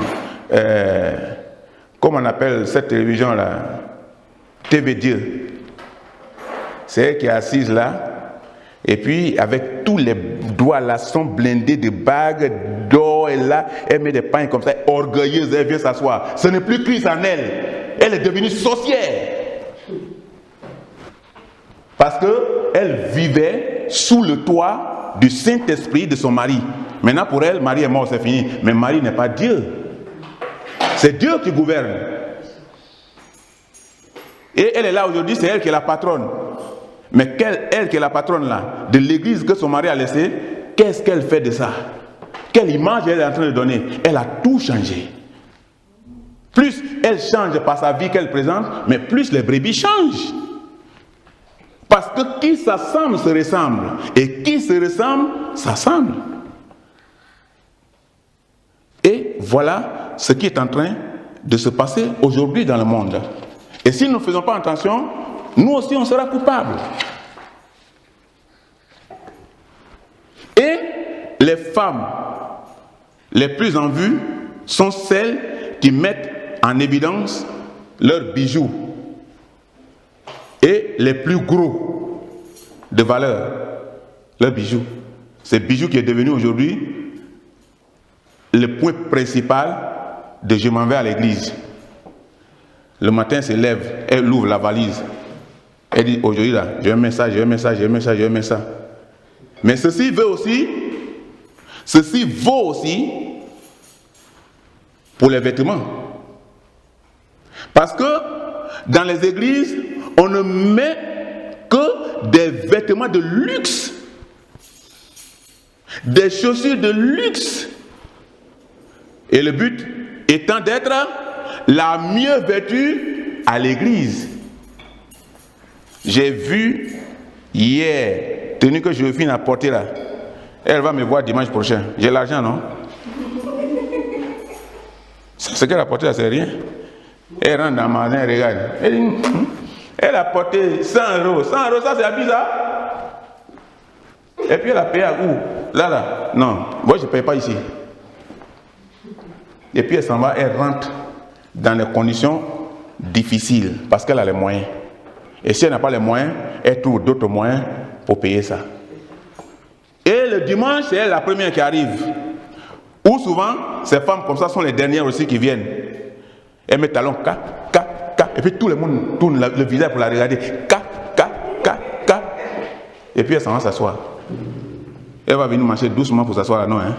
comment on appelle cette télévision-là, TV Dieu. C'est elle qui est assise là, et puis avec tous les doigts là sont blindés de bagues d'or, et là, elle met des pagnes comme ça, orgueilleuse, elle vient s'asseoir. Ce n'est plus Christ en elle. Elle est devenue sorcière. Parce qu'elle vivait sous le toit du Saint-Esprit de son mari. Maintenant pour elle, mari est mort, c'est fini. Mais mari n'est pas Dieu. C'est Dieu qui gouverne. Et elle est là aujourd'hui, c'est elle qui est la patronne. Mais elle qui est la patronne là, de l'église que son mari a laissée, qu'est-ce qu'elle fait de ça? Quelle image elle est en train de donner? Elle a tout changé. Plus elle change par sa vie qu'elle présente, mais plus les brebis changent. Parce que qui s'assemble se ressemble. Et qui se ressemble, s'assemble. Et voilà ce qui est en train de se passer aujourd'hui dans le monde. Et si nous ne faisons pas attention, nous aussi on sera coupables. Et les femmes les plus en vue sont celles qui mettent en évidence leurs bijoux et les plus gros de valeur, leurs bijoux. C'est bijoux qui est devenu aujourd'hui le point principal de je m'en vais à l'église. Le matin, elle se lève, elle ouvre la valise. Elle dit, aujourd'hui là, j'ai un message, j'ai un message, j'ai un message, j'ai un message. Mais ceci vaut aussi pour les vêtements. Parce que dans les églises, on ne met que des vêtements de luxe, des chaussures de luxe. Et le but étant d'être la mieux vêtue à l'église. J'ai vu hier, tenue que je finis à porter là, elle va me voir dimanche prochain. J'ai l'argent, non? Ce qu'elle a porté là, c'est rien. Elle rentre dans le magasin, elle regarde. Elle a porté 100 euros. 100 euros, ça c'est habillé ça. Et puis elle a payé à où? Là. Non, moi je ne paye pas ici. et puis elle s'en va, elle rentre dans des conditions difficiles parce qu'elle a les moyens. Et si elle n'a pas les moyens, elle trouve d'autres moyens pour payer ça. Et le dimanche, c'est elle la première qui arrive. Ou souvent, ces femmes comme ça sont les dernières aussi qui viennent. Elles mettent talons, et puis tout le monde tourne le visage pour la regarder. Et puis elle s'en va s'asseoir. Elle va venir marcher doucement pour s'asseoir là, non, hein?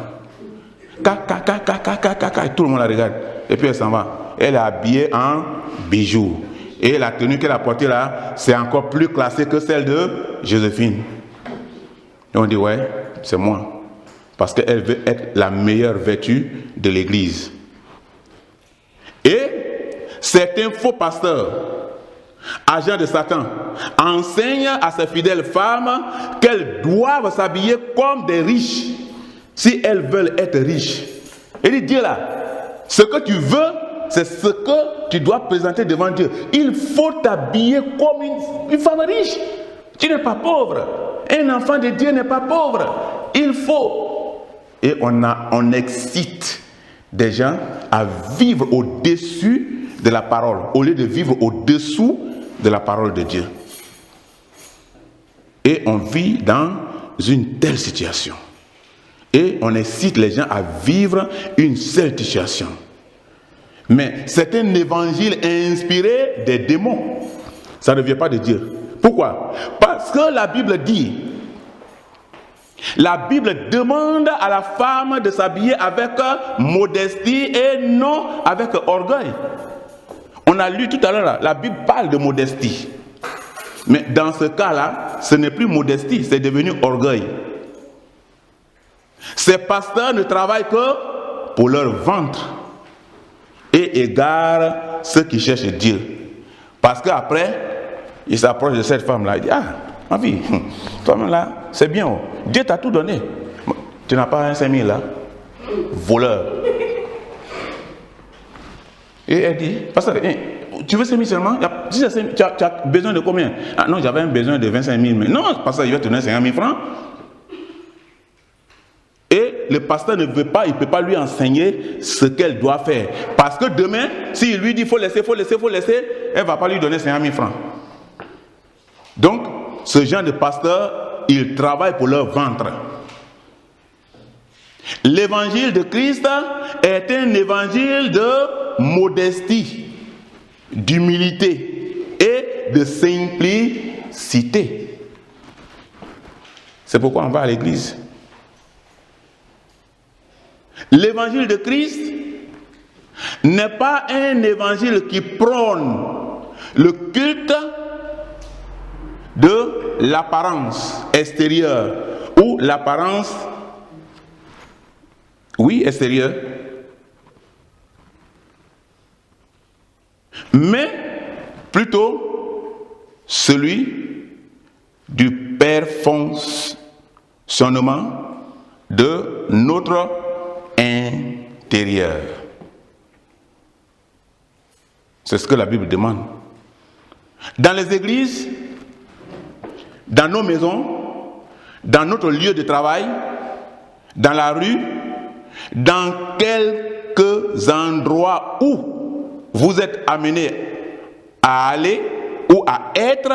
Et tout le monde la regarde. Et puis elle s'en va. Elle est habillée en bijoux. Et la tenue qu'elle a portée là, c'est encore plus classé que celle de Joséphine. Et on dit, ouais, c'est moi. Parce qu'elle veut être la meilleure vertu de l'église. Et certains faux pasteurs, agents de Satan, enseignent à ces fidèles femmes qu'elles doivent s'habiller comme des riches si elles veulent être riches. Et dit, Dieu là, ce que tu veux, c'est ce que tu dois présenter devant Dieu. Il faut t'habiller comme une femme riche. Tu n'es pas pauvre. Un enfant de Dieu n'est pas pauvre. Il faut. Et on excite des gens à vivre au-dessus de la parole, au lieu de vivre au-dessous de la parole de Dieu. Et on vit dans une telle situation. Et on incite les gens à vivre une seule situation. Mais c'est un évangile inspiré des démons. Ça ne vient pas de Dieu. Pourquoi? Parce que la Bible dit, la Bible demande à la femme de s'habiller avec modestie et non avec orgueil. On a lu tout à l'heure, la Bible parle de modestie. Mais dans ce cas-là, ce n'est plus modestie, c'est devenu orgueil. Ces pasteurs ne travaillent que pour leur ventre et égarent ceux qui cherchent Dieu. Parce qu'après, ils s'approchent de cette femme-là. Ils disent, ah, ma vie, toi-même là, c'est bien. Oh. Dieu t'a tout donné. Tu n'as pas un 5 000 là? Voleur. Et elle dit, pasteur, tu veux 5 000 seulement? Tu as besoin de combien? Ah non, j'avais un besoin de 25 000. Mais non, pasteur, il va te donner 50 000 francs. Et le pasteur ne veut pas, il ne peut pas lui enseigner ce qu'elle doit faire. Parce que demain, s'il lui dit il faut laisser, elle ne va pas lui donner 50 000 francs. Donc, ce genre de pasteur, il travaille pour leur ventre. L'évangile de Christ est un évangile de modestie, d'humilité et de simplicité. C'est pourquoi on va à l'église. L'évangile de Christ n'est pas un évangile qui prône le culte de l'apparence extérieure ou l'apparence, oui, extérieure, mais plutôt celui du perfectionnement de notre intérieur. C'est ce que la Bible demande. Dans les églises, dans nos maisons, dans notre lieu de travail, dans la rue, dans quelques endroits où vous êtes amenés à aller ou à être,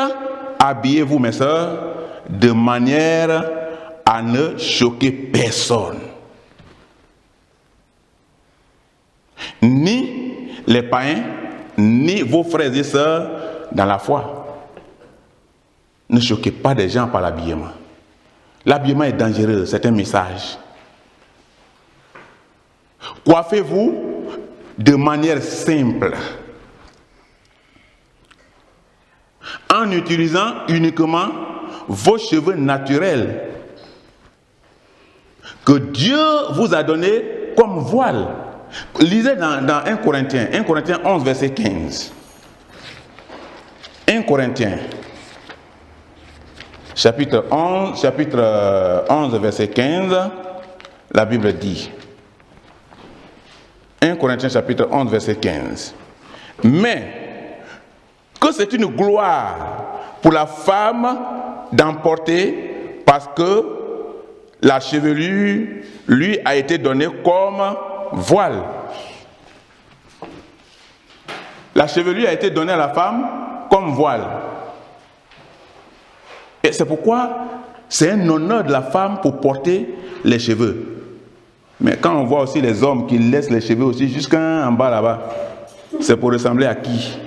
habillez-vous, mes sœurs, de manière à ne choquer personne. Ni les païens, ni vos frères et sœurs dans la foi. Ne choquez pas des gens par l'habillement. L'habillement est dangereux, c'est un message. Coiffez-vous de manière simple, en utilisant uniquement vos cheveux naturels que Dieu vous a donnés comme voile. Lisez dans 1 Corinthiens 11, verset 15. 1 Corinthiens, chapitre 11, verset 15, la Bible dit, 1 Corinthiens, chapitre 11, verset 15, mais que c'est une gloire pour la femme d'emporter parce que la chevelure lui a été donnée comme voile. La chevelure a été donnée à la femme comme voile. Et c'est pourquoi c'est un honneur de la femme pour porter les cheveux. Mais quand on voit aussi les hommes qui laissent les cheveux aussi jusqu'en bas là-bas, c'est pour ressembler à qui?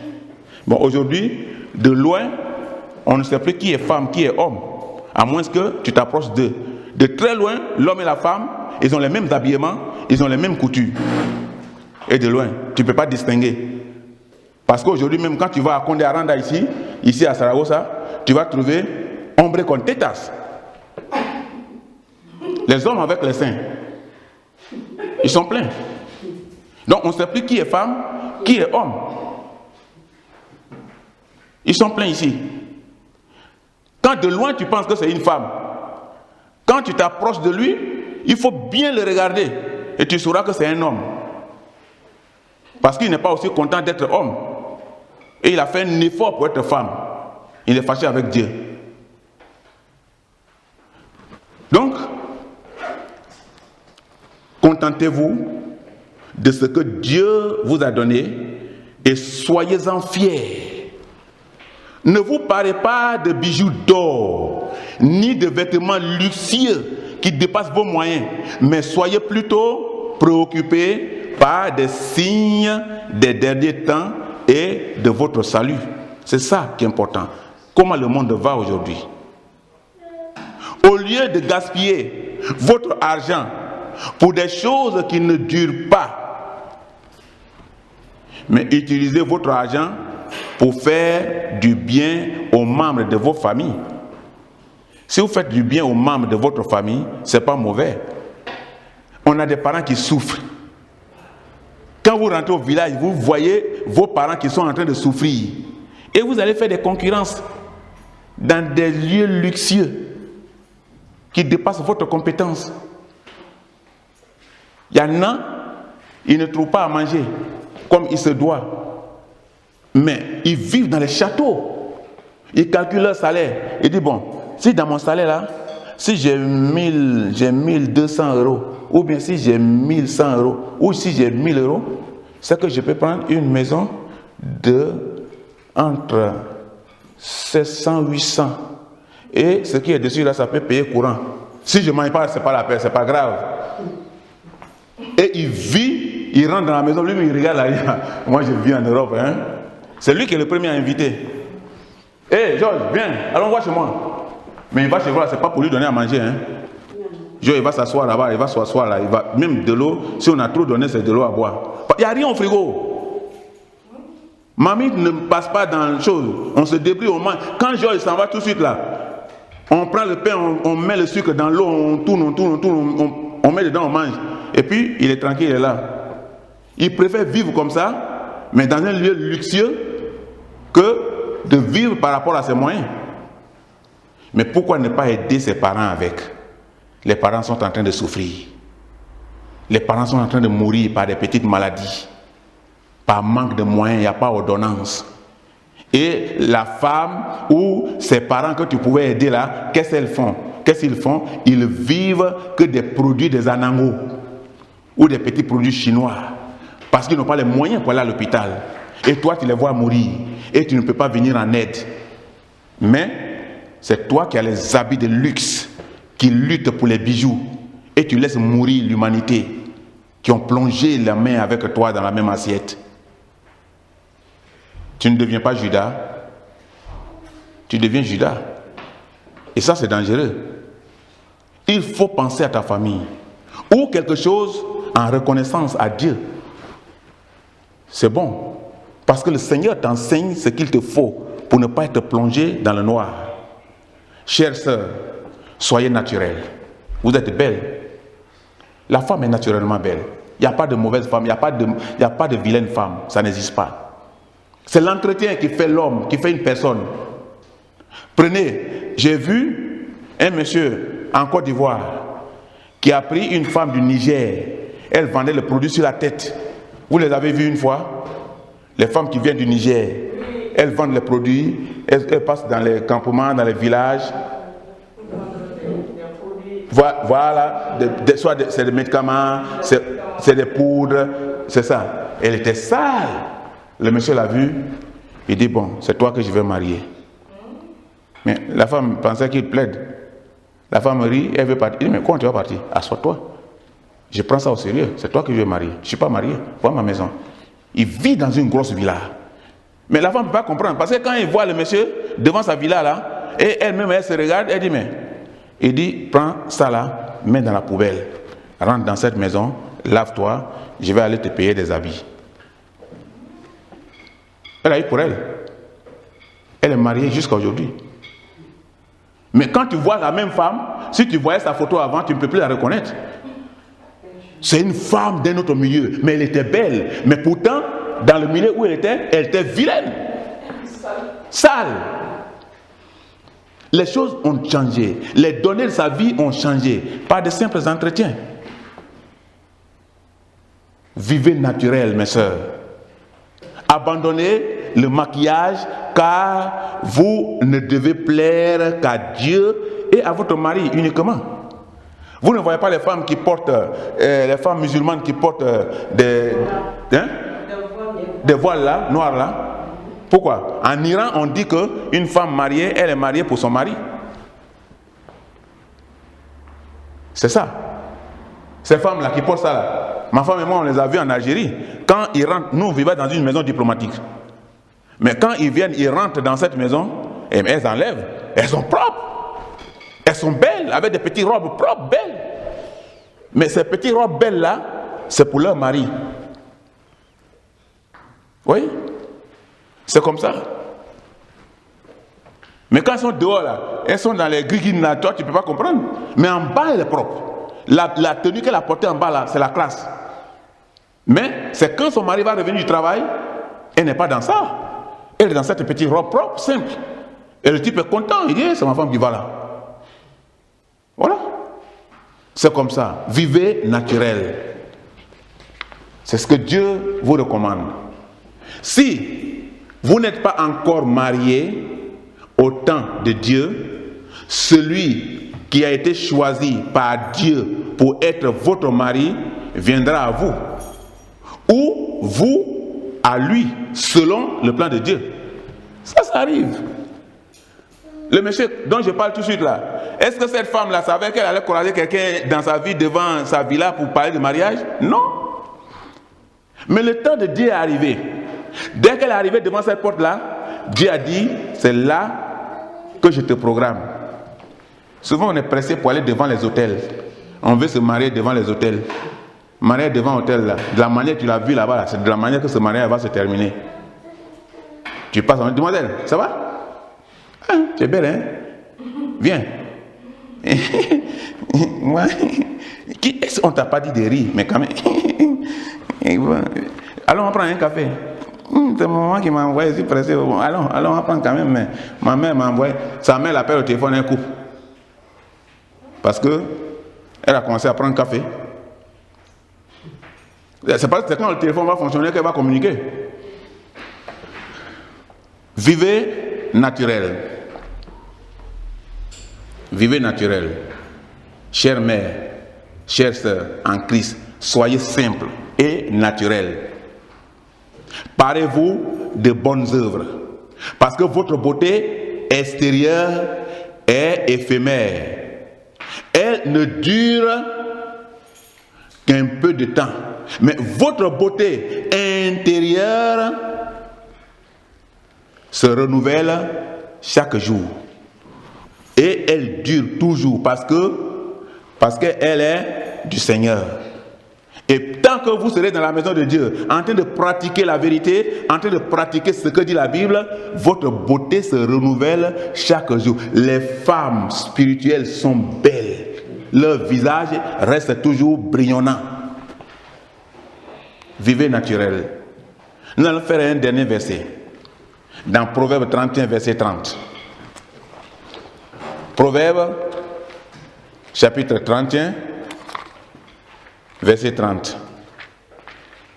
Bon, aujourd'hui, de loin, on ne sait plus qui est femme, qui est homme, à moins que tu t'approches d'eux. De très loin, l'homme et la femme, ils ont les mêmes habillements, ils ont les mêmes coutumes. Et de loin, tu ne peux pas distinguer. Parce qu'aujourd'hui, même quand tu vas à Condé Aranda ici à Saragossa, tu vas trouver hombre con tetas. Les hommes avec les seins, ils sont pleins. Donc on ne sait plus qui est femme, qui est homme. Ils sont pleins ici. Quand de loin tu penses que c'est une femme, quand tu t'approches de lui, il faut bien le regarder et tu sauras que c'est un homme. Parce qu'il n'est pas aussi content d'être homme. Et il a fait un effort pour être femme. Il est fâché avec Dieu. Donc, contentez-vous de ce que Dieu vous a donné et soyez-en fiers. Ne vous parez pas de bijoux d'or, ni de vêtements luxueux qui dépassent vos moyens, mais soyez plutôt préoccupés par des signes des derniers temps et de votre salut. C'est ça qui est important. Comment le monde va aujourd'hui? Au lieu de gaspiller votre argent pour des choses qui ne durent pas, mais utilisez votre argent pour faire du bien aux membres de vos familles. Si vous faites du bien aux membres de votre famille, ce n'est pas mauvais. On a des parents qui souffrent. Quand vous rentrez au village, vous voyez vos parents qui sont en train de souffrir. Et vous allez faire des concurrences dans des lieux luxueux qui dépassent votre compétence. Il y en a, ils ne trouvent pas à manger comme il se doit. Mais ils vivent dans les châteaux. Ils calculent leur salaire. Ils disent, bon, si dans mon salaire là, si j'ai 1200 euros, ou bien si j'ai 1100 euros, ou si j'ai 1000 euros, c'est que je peux prendre une maison de entre 700 et 800. Et ce qui est dessus là, ça peut payer courant. Si je ne mange pas, ce n'est pas la peine, ce n'est pas grave. Et il vit, il rentre dans la maison, lui, il regarde là. Moi, je vis en Europe. Hein. C'est lui qui est le premier à inviter. Hé, Georges, viens, allons voir chez moi. Mais il va chez moi, ce n'est pas pour lui donner à manger. Hein. Georges, il va s'asseoir là-bas, il va s'asseoir là. Il va, même de l'eau, si on a trop donné, c'est de l'eau à boire. Il n'y a rien au frigo. Mamie ne passe pas dans les choses. On se débrouille, on mange. Quand Georges s'en va tout de suite là, on prend le pain, on met le sucre dans l'eau, on tourne, on met dedans, on mange. Et puis, il est tranquille, il est là. Il préfère vivre comme ça, mais dans un lieu luxueux, que de vivre par rapport à ses moyens. Mais pourquoi ne pas aider ses parents avec? Les parents sont en train de souffrir. Les parents sont en train de mourir par des petites maladies. Par manque de moyens, il n'y a pas d'ordonnance. Et la femme ou ses parents que tu pouvais aider là, qu'est-ce qu'elles font? Qu'est-ce qu'ils font? Ils vivent que des produits des anangos ou des petits produits chinois. Parce qu'ils n'ont pas les moyens pour aller à l'hôpital. Et toi, tu les vois mourir. Et tu ne peux pas venir en aide. Mais c'est toi qui as les habits de luxe, qui luttent pour les bijoux. Et tu laisses mourir l'humanité, qui ont plongé la main avec toi dans la même assiette. Tu ne deviens pas Judas. Tu deviens Judas. Et ça, c'est dangereux. Il faut penser à ta famille. Ou quelque chose en reconnaissance à Dieu. C'est bon. Parce que le Seigneur t'enseigne ce qu'il te faut pour ne pas être plongé dans le noir. Chères sœurs, soyez naturelles. Vous êtes belles. La femme est naturellement belle. Il n'y a pas de mauvaise femme, il n'y a pas de vilaine femme. Ça n'existe pas. C'est l'entretien qui fait l'homme, qui fait une personne. Prenez, j'ai vu un monsieur en Côte d'Ivoire qui a pris une femme du Niger. Elle vendait le produit sur la tête. Vous les avez vus une fois? Les femmes qui viennent du Niger, elles vendent les produits, elles passent dans les campements, dans les villages. Voilà, soit c'est des médicaments, c'est des poudres, c'est ça. Elle était sale. le monsieur l'a vu, il dit, bon, c'est toi que je vais marier. Mais la femme pensait qu'il plaide. La femme rit, elle veut partir. Il dit, mais quand tu vas partir? Assois-toi. Je prends ça au sérieux, c'est toi que je vais marier. Je ne suis pas marié, vois ma maison. Il vit dans une grosse villa. Mais la femme ne peut pas comprendre, parce que quand il voit le monsieur devant sa villa là, et elle-même elle se regarde, elle dit, mais, il dit, prends ça là, mets dans la poubelle, rentre dans cette maison, lave-toi, je vais aller te payer des habits. Elle a eu pour elle. Elle est mariée jusqu'à aujourd'hui. Mais quand tu vois la même femme, si tu voyais sa photo avant, tu ne peux plus la reconnaître. C'est une femme d'un autre milieu, mais elle était belle. Mais pourtant, dans le milieu où elle était vilaine. Sale. Les choses ont changé. Les données de sa vie ont changé. Par de simples entretiens. Vivez naturel, mes sœurs. Abandonnez le maquillage, car vous ne devez plaire qu'à Dieu et à votre mari uniquement. Vous ne voyez pas les femmes qui portent, les femmes musulmanes qui portent des voiles là, noirs là. Pourquoi? En Iran, on dit qu'une femme mariée, elle est mariée pour son mari. C'est ça. Ces femmes-là qui portent ça là. Ma femme et moi, on les a vues en Algérie. Quand ils rentrent, nous on vivait dans une maison diplomatique. Mais quand ils viennent, ils rentrent dans cette maison, et elles enlèvent. Elles sont propres. Elles sont belles, avec des petites robes propres, belles. Mais ces petites robes belles-là, c'est pour leur mari. Oui? C'est comme ça. Mais quand elles sont dehors, là, elles sont dans les griguines, là, toi, tu ne peux pas comprendre. Mais en bas, elle est propre. La tenue qu'elle a portée en bas, là, c'est la classe. Mais c'est quand son mari va revenir du travail, elle n'est pas dans ça. Elle est dans cette petite robe propre, simple. Et le type est content, il dit, c'est ma femme qui va là. Voilà. C'est comme ça. Vivez naturel. C'est ce que Dieu vous recommande. Si vous n'êtes pas encore marié au temps de Dieu, celui qui a été choisi par Dieu pour être votre mari viendra à vous. Ou vous à lui, selon le plan de Dieu. Ça arrive. Le monsieur dont je parle tout de suite là, est-ce que cette femme-là savait qu'elle allait croiser quelqu'un dans sa vie devant sa villa pour parler de mariage? Non. Mais le temps de Dieu est arrivé. Dès qu'elle est arrivée devant cette porte-là, Dieu a dit, c'est là que je te programme. Souvent on est pressé pour aller devant les hôtels. On veut se marier devant les hôtels. Marier devant l'hôtel là, de la manière que tu l'as vu là-bas, là, c'est de la manière que ce mariage va se terminer. Tu passes en disant, demoiselle, ça va? Ah, tu es belle, hein? Viens. On ne t'a pas dit de rire, mais quand même. Allons, on prend un café. C'est maman qui m'a envoyé, je suis pressé. Allons, on prend quand même. Mais ma mère m'a envoyé. Sa mère l'appelle au téléphone, elle coupe. Parce que elle a commencé à prendre café. C'est quand le téléphone va fonctionner qu'elle va communiquer. Vivez naturel. Vivez naturel. Chère mère, chère sœur en Christ, soyez simple et naturel. Parez-vous de bonnes œuvres. Parce que votre beauté extérieure est éphémère. Elle ne dure qu'un peu de temps. Mais votre beauté intérieure se renouvelle chaque jour. Et elle dure toujours parce qu'elle est du Seigneur. Et tant que vous serez dans la maison de Dieu, en train de pratiquer la vérité, en train de pratiquer ce que dit la Bible, votre beauté se renouvelle chaque jour. Les femmes spirituelles sont belles. Leur visage reste toujours brillonnant. Vivez naturel. Nous allons faire un dernier verset. Dans Proverbe 31, verset 30. Proverbe, chapitre 31, verset 30.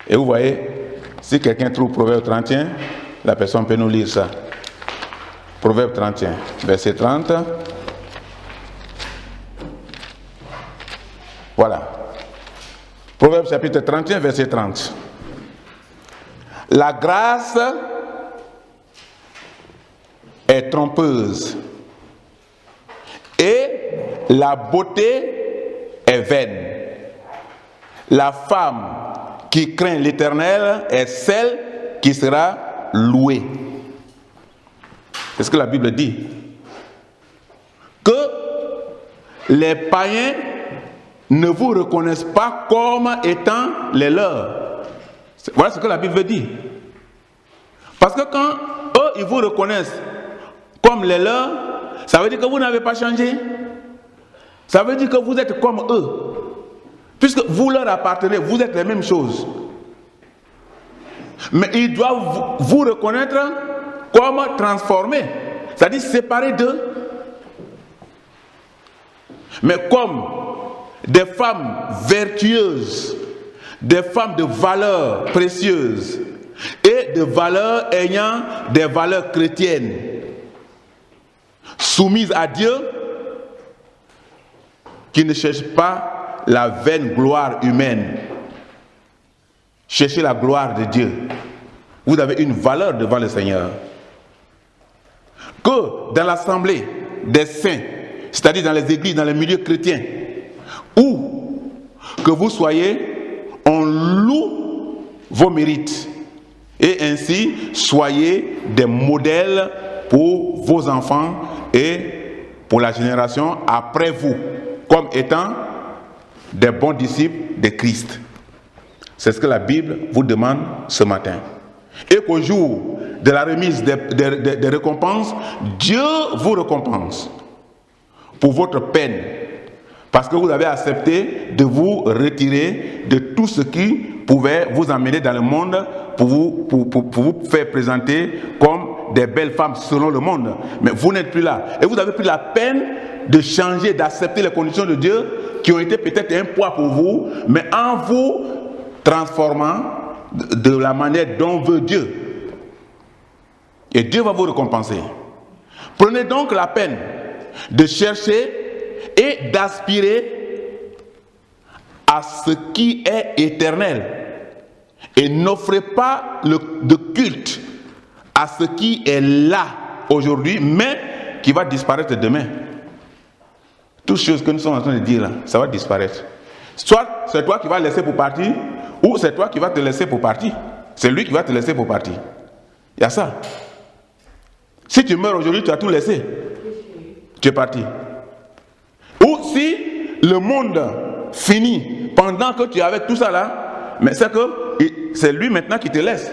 Et vous voyez, si quelqu'un trouve Proverbe 31, la personne peut nous lire ça. Proverbe 31, verset 30. Voilà. Proverbe chapitre 31, verset 30. La grâce est trompeuse et la beauté est vaine. La femme qui craint l'Éternel est celle qui sera louée. C'est ce que la Bible dit. Que les païens ne vous reconnaissent pas comme étant les leurs. Voilà ce que la Bible dit. Parce que quand eux, ils vous reconnaissent comme les leurs, ça veut dire que vous n'avez pas changé. Ça veut dire que vous êtes comme eux. Puisque vous leur appartenez, vous êtes les mêmes choses. Mais ils doivent vous reconnaître comme transformés, c'est-à-dire séparés d'eux. Mais comme des femmes vertueuses, des femmes de valeur précieuse et de valeurs ayant des valeurs chrétiennes, soumises à Dieu, qui ne cherchent pas la vaine gloire humaine. Cherchez la gloire de Dieu. Vous avez une valeur devant le Seigneur. Que dans l'assemblée des saints, c'est-à-dire dans les églises, dans les milieux chrétiens, où que vous soyez, on loue vos mérites. Et ainsi, soyez des modèles pour vos enfants et pour la génération après vous, comme étant des bons disciples de Christ. C'est ce que la Bible vous demande ce matin. Et qu'au jour de la remise des récompenses, Dieu vous récompense pour votre peine, parce que vous avez accepté de vous retirer de tout ce qui pouvait vous emmener dans le monde pour vous faire présenter comme des belles femmes selon le monde. Mais vous n'êtes plus là. Et vous avez pris la peine de changer, d'accepter les conditions de Dieu qui ont été peut-être un poids pour vous, mais en vous transformant de la manière dont veut Dieu. Et Dieu va vous récompenser. Prenez donc la peine de chercher et d'aspirer à ce qui est éternel. Et n'offrez pas de culte à ce qui est là aujourd'hui, mais qui va disparaître demain. Toutes choses que nous sommes en train de dire là, ça va disparaître. Soit c'est toi qui vas laisser pour partir, ou c'est toi qui vas te laisser pour partir. C'est lui qui va te laisser pour partir. Il y a ça. Si tu meurs aujourd'hui, tu as tout laissé. Tu es parti. Ou si le monde finit pendant que tu es avec tout ça là, mais c'est que c'est lui maintenant qui te laisse.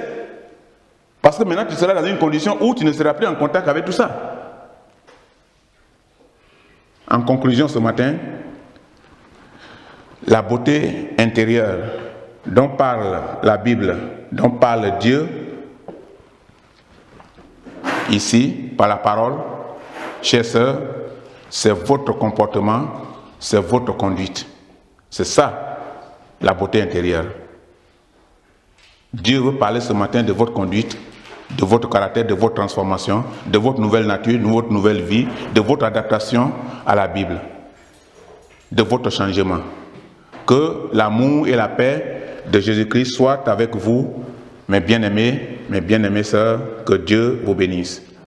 Parce que maintenant tu seras dans une condition où tu ne seras plus en contact avec tout ça. En conclusion ce matin, la beauté intérieure dont parle la Bible, dont parle Dieu, ici, par la parole, chers sœurs, c'est votre comportement, c'est votre conduite. C'est ça, la beauté intérieure. Dieu veut parler ce matin de votre conduite, de votre caractère, de votre transformation, de votre nouvelle nature, de votre nouvelle vie, de votre adaptation à la Bible, de votre changement. Que l'amour et la paix de Jésus-Christ soient avec vous, mes bien-aimés sœurs, que Dieu vous bénisse.